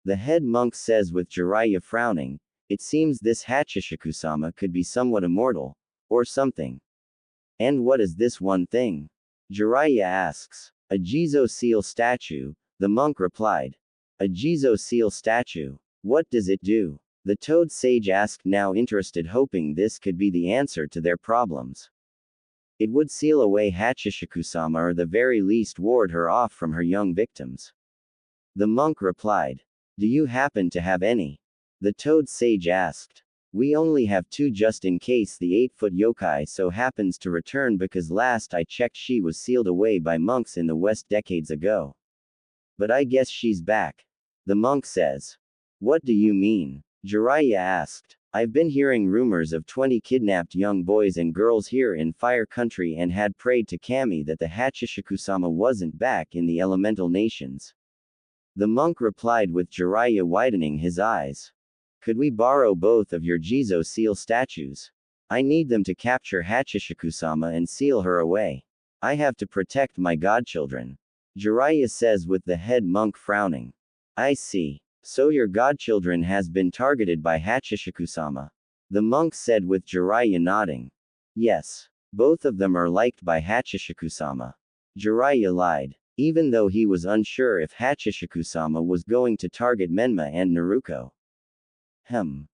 The head monk says, with Jiraiya frowning. It seems this Hachishaku-sama could be somewhat immortal, or something. "And what is this one thing?" Jiraiya asks. "A Jizo seal statue," the monk replied. "A Jizo seal statue? What does it do?" the toad sage asked, now interested, hoping this could be the answer to their problems. "It would seal away Hachishaku-sama, or the very least ward her off from her young victims," the monk replied. Do you happen to have any? The toad sage asked. We only have 2 just in case the 8-foot yokai so happens to return, because last I checked she was sealed away by monks in the west decades ago. But I guess she's back. The monk says. What do you mean? Jiraiya asked. I've been hearing rumors of 20 kidnapped young boys and girls here in Fire Country and had prayed to Kami that the Hachishaku-sama wasn't back in the elemental nations. The monk replied with Jiraiya widening his eyes. Could we borrow both of your Jizo seal statues? I need them to capture Hachishaku-sama and seal her away. I have to protect my godchildren. Jiraiya says with the head monk frowning. I see. So your godchildren has been targeted by Hachishaku-sama. The monk said with Jiraiya nodding. Yes. Both of them are liked by Hachishaku-sama. Jiraiya lied. Even though he was unsure if Hachishaku-sama was going to target Menma and Naruto.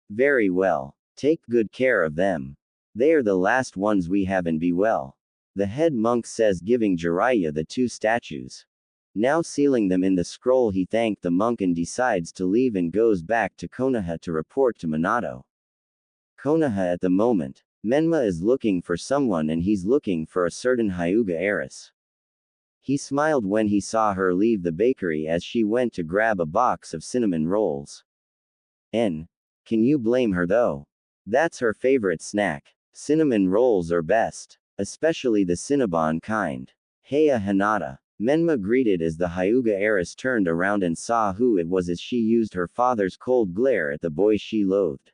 Very well. Take good care of them. They are the last ones we have, and be well. The head monk says, giving Jiraiya the 2 statues. Now sealing them in the scroll, he thanked the monk and decides to leave and goes back to Konoha to report to Minato. Konoha at the moment. Menma is looking for someone, and he's looking for a certain Hyuga heiress. He smiled when he saw her leave the bakery as she went to grab a box of cinnamon rolls. Can you blame her though? That's her favorite snack. Cinnamon rolls are best. Especially the Cinnabon kind. Heya Hinata. Menma greeted as the Hyuga heiress turned around and saw who it was as she used her father's cold glare at the boy she loathed.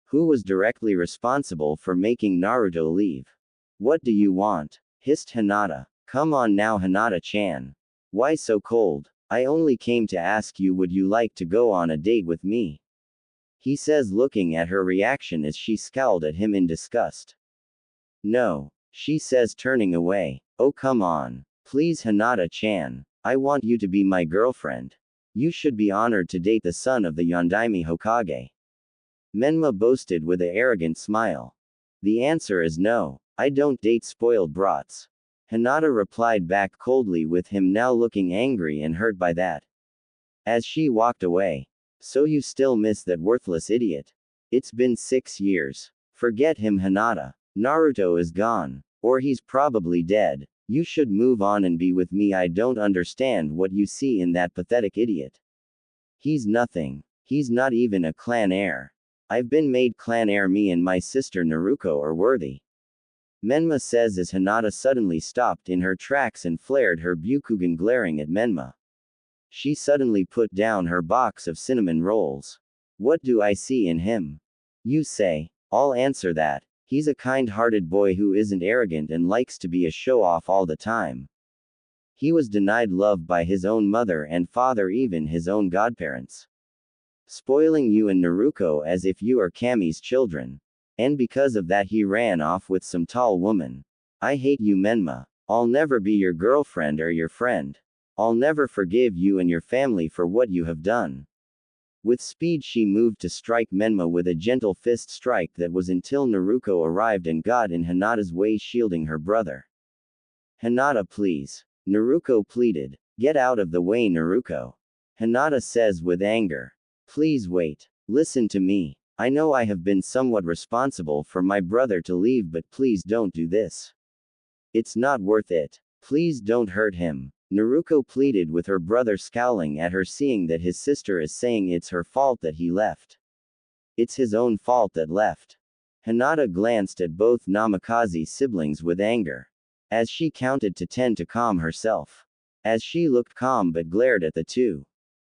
Who was directly responsible for making Naruto leave? What do you want? Hissed Hinata. Come on now, Hinata-chan. Why so cold? I only came to ask you, would you like to go on a date with me? He says, looking at her reaction as she scowled at him in disgust. No, she says, turning away. Oh come on. Please Hinata-chan. I want you to be my girlfriend. You should be honored to date the son of the Yondaime Hokage. Menma boasted with an arrogant smile. The answer is no. I don't date spoiled brats. Hinata replied back coldly, with him now looking angry and hurt by that. As she walked away. So you still miss that worthless idiot? It's been 6 years. Forget him, Hinata. Naruto is gone. Or he's probably dead. You should move on and be with me. I don't understand what you see in that pathetic idiot. He's nothing. He's not even a clan heir. I've been made clan heir. Me and my sister Naruko are worthy. Menma says as Hinata suddenly stopped in her tracks and flared her Byukugan, glaring at Menma. She suddenly put down her box of cinnamon rolls. What do I see in him? You say. I'll answer that. He's a kind-hearted boy who isn't arrogant and likes to be a show-off all the time. He was denied love by his own mother and father, even his own godparents. Spoiling you and Naruko as if you are Kami's children. And because of that he ran off with some tall woman. I hate you, Menma. I'll never be your girlfriend or your friend. I'll never forgive you and your family for what you have done. With speed she moved to strike Menma with a gentle fist strike that was until Naruko arrived and got in Hinata's way, shielding her brother. Hinata, please. Naruko pleaded. Get out of the way, Naruko. Hinata says with anger. Please wait. Listen to me. I know I have been somewhat responsible for my brother to leave, but please don't do this. It's not worth it. Please don't hurt him. Naruko pleaded with her brother, scowling at her, seeing that his sister is saying it's her fault that he left. It's his own fault that left. Hinata glanced at both Namikaze's siblings with anger. As she counted to 10 to calm herself. As she looked calm but glared at the two.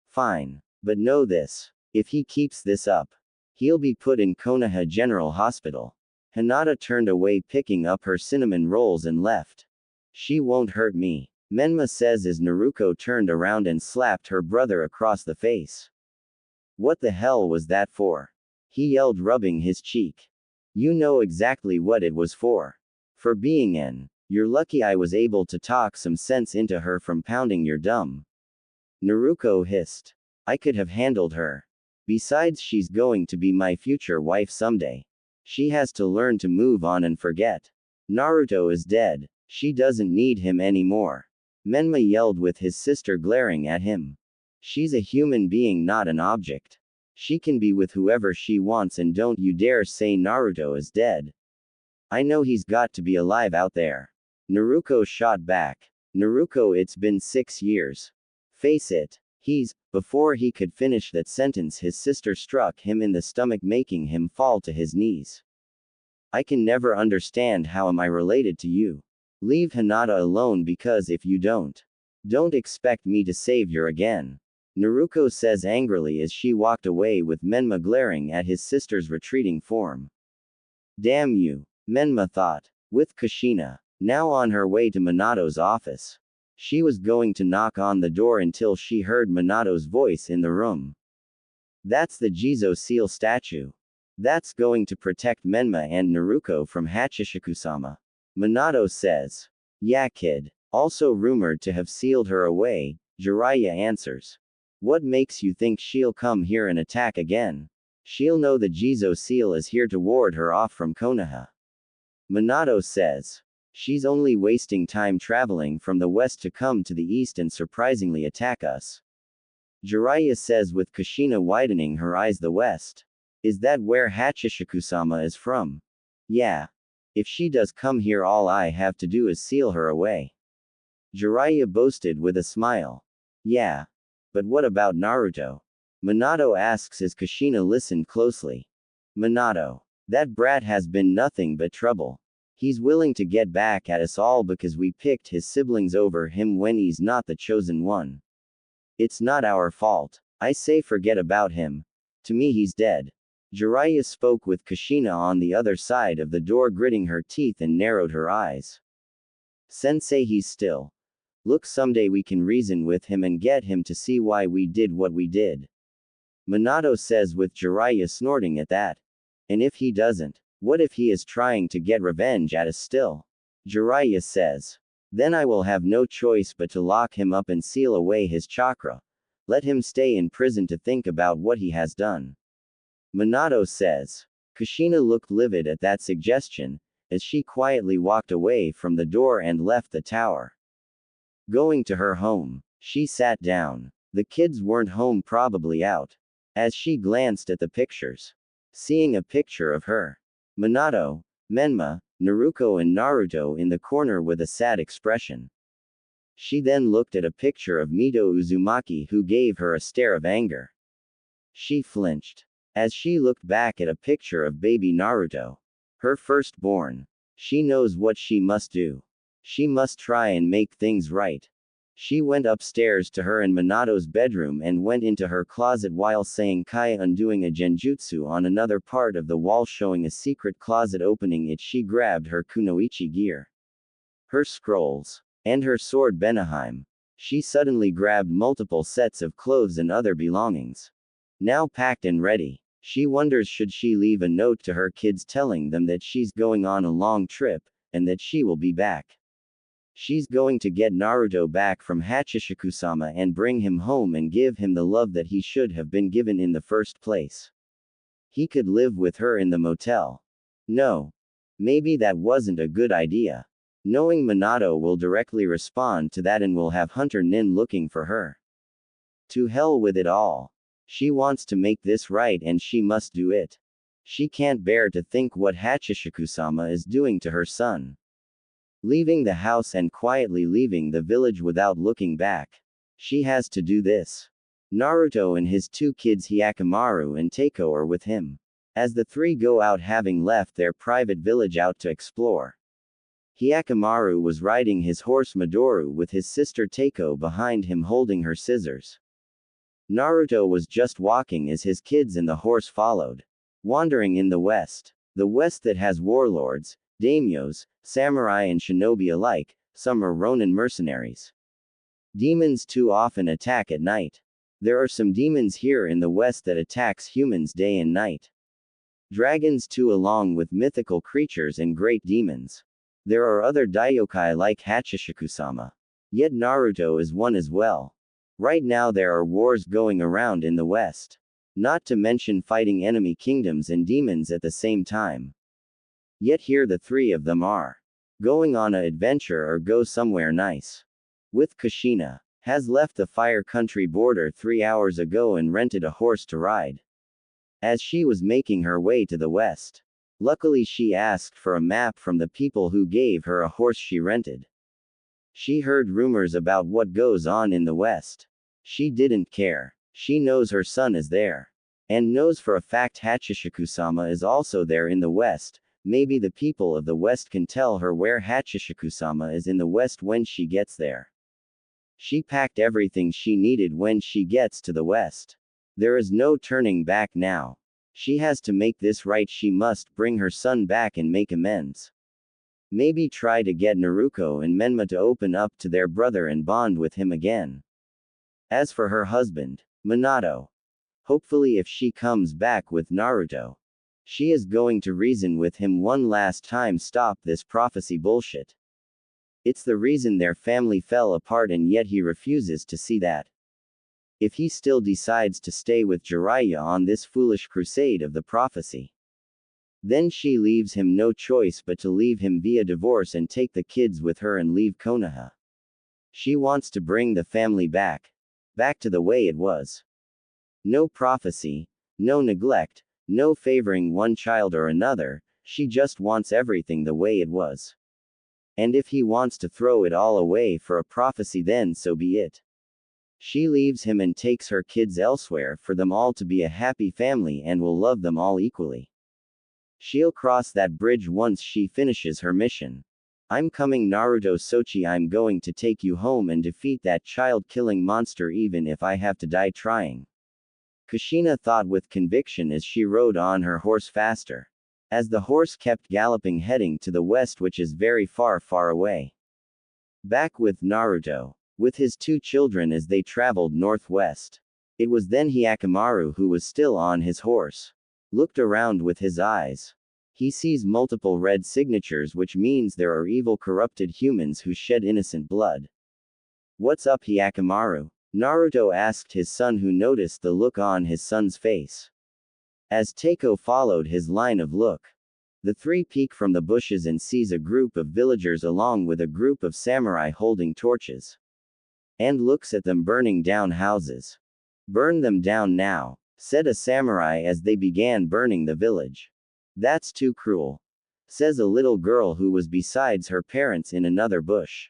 Fine. But know this. If he keeps this up, he'll be put in Konoha General Hospital. Hinata turned away, picking up her cinnamon rolls and left. She won't hurt me. Menma says as Naruko turned around and slapped her brother across the face. What the hell was that for? He yelled, rubbing his cheek. You know exactly what it was for. For being in. You're lucky I was able to talk some sense into her from pounding your dumb. Naruko hissed. I could have handled her. Besides, she's going to be my future wife someday. She has to learn to move on and forget. Naruto is dead. She doesn't need him anymore. Menma yelled with his sister glaring at him. She's a human being, not an object. She can be with whoever she wants, and don't you dare say Naruto is dead. I know he's got to be alive out there. Naruto shot back. Naruto, it's been 6 years. Face it. Before he could finish that sentence, his sister struck him in the stomach, making him fall to his knees. I can never understand how am I related to you. Leave Hinata alone, because if you don't expect me to save you again. Naruto says angrily as she walked away, with Menma glaring at his sister's retreating form. Damn you, Menma thought. With Kushina now on her way to Minato's office, she was going to knock on the door until she heard Minato's voice in the room. That's the Jizo seal statue. That's going to protect Menma and Naruto from Hachishaku-sama. Minato says. Yeah, kid. Also rumored to have sealed her away, Jiraiya answers. What makes you think she'll come here and attack again? She'll know the Jizo seal is here to ward her off from Konoha. Minato says. She's only wasting time traveling from the west to come to the east and surprisingly attack us. Jiraiya says, with Kushina widening her eyes. The west? Is that where Hachishaku-sama is from? Yeah. If she does come here, all I have to do is seal her away. Jiraiya boasted with a smile. Yeah. But what about Naruto? Minato asks as Kushina listened closely. Minato. That brat has been nothing but trouble. He's willing to get back at us all because we picked his siblings over him when he's not the chosen one. It's not our fault. I say forget about him. To me he's dead. Jiraiya spoke with Kushina on the other side of the door, gritting her teeth and narrowed her eyes. Sensei, he's still. Look, someday we can reason with him and get him to see why we did what we did. Minato says, with Jiraiya snorting at that. And if he doesn't? What if he is trying to get revenge at us still? Jiraiya says. Then I will have no choice but to lock him up and seal away his chakra. Let him stay in prison to think about what he has done. Minato says. Kushina looked livid at that suggestion, as she quietly walked away from the door and left the tower. Going to her home, she sat down. The kids weren't home, probably out. As she glanced at the pictures, seeing a picture of her, Minato, Menma, Naruto and Naruto in the corner with a sad expression. She then looked at a picture of Mito Uzumaki, who gave her a stare of anger. She flinched. As she looked back at a picture of baby Naruto, her firstborn, she knows what she must do. She must try and make things right. She went upstairs to her and Minato's bedroom and went into her closet while saying Kai, undoing a genjutsu on another part of the wall, showing a secret closet opening. She grabbed her kunoichi gear, her scrolls, and her sword Benaheim. She suddenly grabbed multiple sets of clothes and other belongings. Now packed and ready, she wonders should she leave a note to her kids telling them that she's going on a long trip, and that she will be back. She's going to get Naruto back from Hachishaku-sama and bring him home and give him the love that he should have been given in the first place. He could live with her in the motel. No. Maybe that wasn't a good idea. Knowing Minato will directly respond to that and will have Hunter Nin looking for her. To hell with it all. She wants to make this right and she must do it. She can't bear to think what Hachishaku-sama is doing to her son. Leaving the house and quietly leaving the village without looking back. She has to do this. Naruto and his 2 kids Hyakkimaru and Teiko are with him. As the 3 go out, having left their private village out to explore. Hyakkimaru was riding his horse Midori with his sister Teiko behind him holding her scissors. Naruto was just walking as his kids and the horse followed. Wandering in the west that has warlords, daimyos, samurai and shinobi alike. Some are Ronin mercenaries. Demons too often attack at night. There are some demons here in the west that attacks humans day and night. Dragons too, along with mythical creatures and great demons. There are other daiokai like Hachishaku-sama. Yet Naruto is one as well. Right now there are wars going around in the west. Not to mention fighting enemy kingdoms and demons at the same time. Yet here the 3 of them are going on an adventure or go somewhere nice. With Kushina Has left the Fire Country border 3 hours ago and rented a horse to ride. As she was making her way to the west. Luckily she asked for a map from the people who gave her a horse she rented. She heard rumors about what goes on in the west. She didn't care. She knows her son is there. And knows for a fact Hachishaku-sama is also there in the west. Maybe the people of the west can tell her where Hachishaku-sama is in the west when she gets there. She packed everything she needed when she gets to the west. There is no turning back now. She has to make this right. She must bring her son back and make amends. Maybe try to get Naruto and Menma to open up to their brother and bond with him again. As for her husband, Minato. Hopefully if she comes back with Naruto, she is going to reason with him one last time. Stop this prophecy bullshit. It's the reason their family fell apart and yet he refuses to see that. If he still decides to stay with Jiraiya on this foolish crusade of the prophecy, then she leaves him no choice but to leave him via divorce and take the kids with her and leave Konoha. She wants to bring the family back to the way it was. No prophecy, no neglect, no favoring one child or another, she just wants everything the way it was. And if he wants to throw it all away for a prophecy, then so be it. She leaves him and takes her kids elsewhere for them all to be a happy family and will love them all equally. She'll cross that bridge once she finishes her mission. I'm coming, Naruto Sochi. I'm going to take you home and defeat that child-killing monster even if I have to die trying. Kushina thought with conviction as she rode on her horse faster. As the horse kept galloping heading to the west, which is very far, far away. Back with Naruto, with his two children as they traveled northwest. It was then Hyakkimaru, who was still on his horse, looked around with his eyes. He sees multiple red signatures, which means there are evil corrupted humans who shed innocent blood. What's up, Hyakkimaru? Naruto asked his son, who noticed the look on his son's face. As Teiko followed his line of look, the three peek from the bushes and sees a group of villagers along with a group of samurai holding torches. And looks at them burning down houses. Burn them down now, said a samurai as they began burning the village. That's too cruel, says a little girl who was besides her parents in another bush.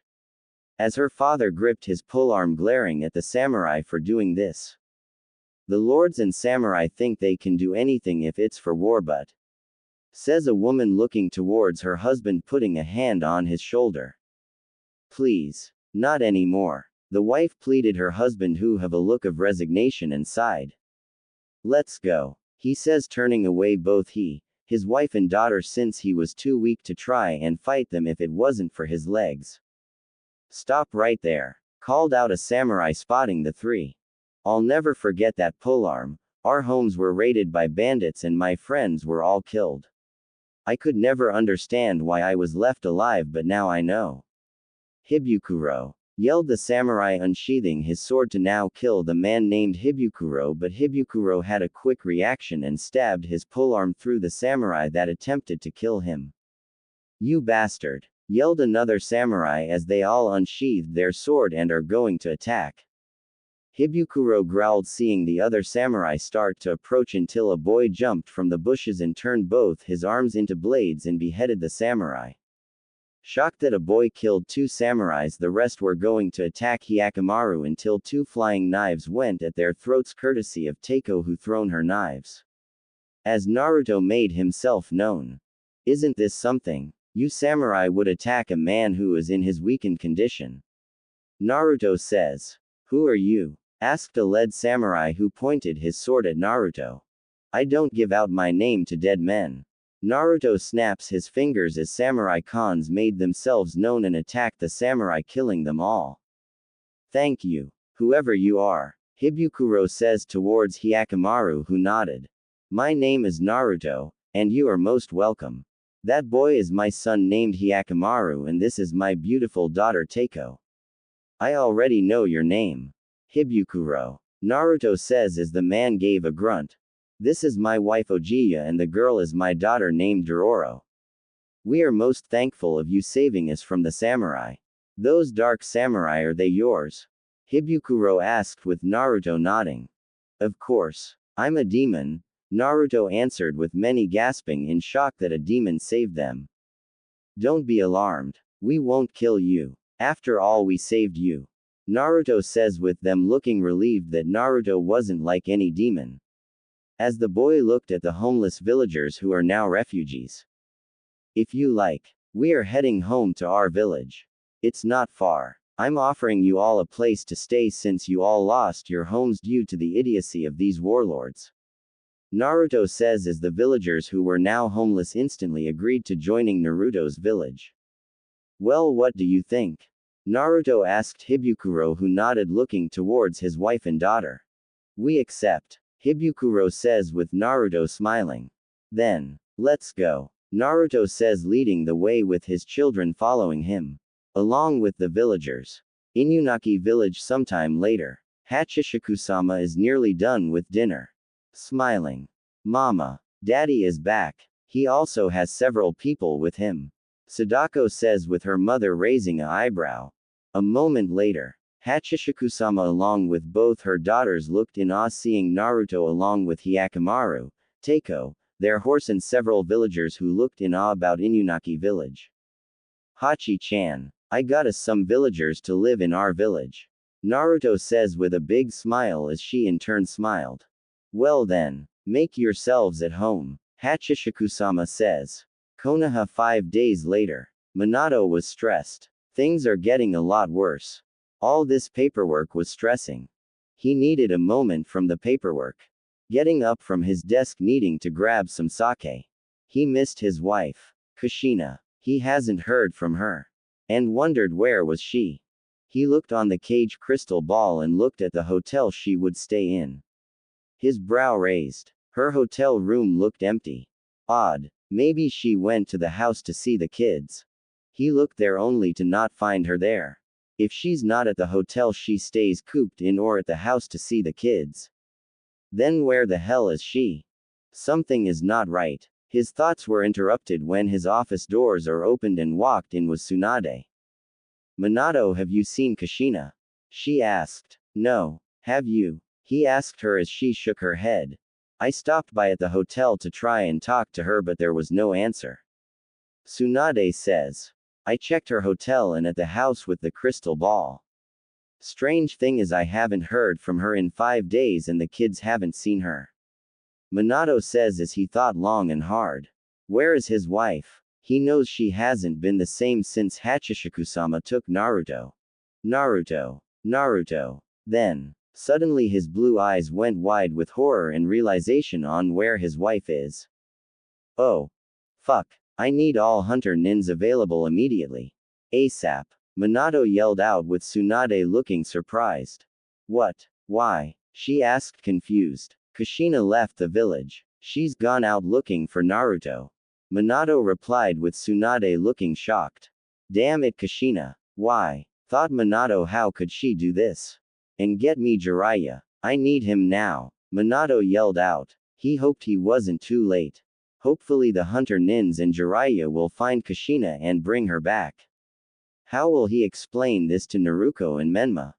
As her father gripped his polearm, glaring at the samurai for doing this. The lords and samurai think they can do anything if it's for war, but, says a woman looking towards her husband, putting a hand on his shoulder. Please, not anymore. The wife pleaded her husband, who have a look of resignation, and sighed. Let's go, he says, turning away both he, his wife and daughter, since he was too weak to try and fight them if it wasn't for his legs. Stop right there, called out a samurai, spotting the three. I'll never forget that polearm. Our homes were raided by bandits and my friends were all killed. I could never understand why I was left alive, but now I know. Hibukuro, yelled the samurai, unsheathing his sword to now kill the man named Hibukuro, but Hibukuro had a quick reaction and stabbed his polearm through the samurai that attempted to kill him. You bastard, yelled another samurai as they all unsheathed their sword and are going to attack. Hibukuro growled, seeing the other samurai start to approach, until a boy jumped from the bushes and turned both his arms into blades and beheaded the samurai. Shocked that a boy killed two samurais, the rest were going to attack Hyakkimaru until two flying knives went at their throats, courtesy of Teiko, who thrown her knives. As Naruto made himself known. Isn't this something? You samurai would attack a man who is in his weakened condition. Naruto says. Who are you? Asked a lead samurai who pointed his sword at Naruto. I don't give out my name to dead men. Naruto snaps his fingers as samurai cons made themselves known and attacked the samurai, killing them all. Thank you, whoever you are, Hibukuro says towards Hyakkimaru, who nodded. My name is Naruto, and you are most welcome. That boy is my son named Hyakkimaru, and this is my beautiful daughter Teiko. I already know your name. Hibukuro, Naruto says as the man gave a grunt. This is my wife Ojiya, and the girl is my daughter named Dororo. We are most thankful of you saving us from the samurai. Those dark samurai, are they yours? Hibukuro asked with Naruto nodding. Of course. I'm a demon, Naruto answered with many gasping in shock that a demon saved them. Don't be alarmed. We won't kill you. After all, we saved you. Naruto says with them looking relieved that Naruto wasn't like any demon. As the boy looked at the homeless villagers who are now refugees. If you like, we are heading home to our village. It's not far. I'm offering you all a place to stay since you all lost your homes due to the idiocy of these warlords. Naruto says as the villagers who were now homeless instantly agreed to joining Naruto's village. Well, what do you think? Naruto asked Hibukuro, who nodded looking towards his wife and daughter. We accept, Hibukuro says with Naruto smiling. Then, let's go, Naruto says leading the way with his children following him. Along with the villagers. Inunnaki Village sometime later. Hachishaku-sama is nearly done with dinner. Smiling. Mama. Daddy is back. He also has several people with him. Sadako says with her mother raising an eyebrow. A moment later. Hachishaku-sama along with both her daughters looked in awe seeing Naruto along with Hyakumaru, Teiko, their horse and several villagers who looked in awe about Inunnaki Village. Hachi-chan. I got us some villagers to live in our village. Naruto says with a big smile as she in turn smiled. Well then, make yourselves at home, Hachishaku-sama says. Konoha 5 days later. Minato was stressed. Things are getting a lot worse. All this paperwork was stressing. He needed a moment from the paperwork. Getting up from his desk needing to grab some sake. He missed his wife, Kushina. He hasn't heard from her. And wondered where was she. He looked on the cage crystal ball and looked at the hotel she would stay in. His brow raised. Her hotel room looked empty. Odd. Maybe she went to the house to see the kids. He looked there only to not find her there. If she's not at the hotel she stays cooped in or at the house to see the kids. Then where the hell is she? Something is not right. His thoughts were interrupted when his office doors are opened and walked in was Tsunade. Minato, have you seen Kushina? She asked. No. Have you? He asked her as she shook her head. I stopped by at the hotel to try and talk to her but there was no answer. Tsunade says. I checked her hotel and at the house with the crystal ball. Strange thing is I haven't heard from her in 5 days and the kids haven't seen her. Minato says as he thought long and hard. Where is his wife? He knows she hasn't been the same since Hachishaku-sama took Naruto. Naruto. Then, suddenly his blue eyes went wide with horror and realization on where his wife is. Oh. Fuck. I need all hunter nins available immediately. ASAP. Minato yelled out with Tsunade looking surprised. What? Why? She asked confused. Kushina left the village. She's gone out looking for Naruto. Minato replied with Tsunade looking shocked. Damn it, Kushina. Why? Thought Minato, how could she do this? And get me Jiraiya. I need him now. Minato yelled out. He hoped he wasn't too late. Hopefully the hunter nins and Jiraiya will find Kushina and bring her back. How will he explain this to Naruto and Menma?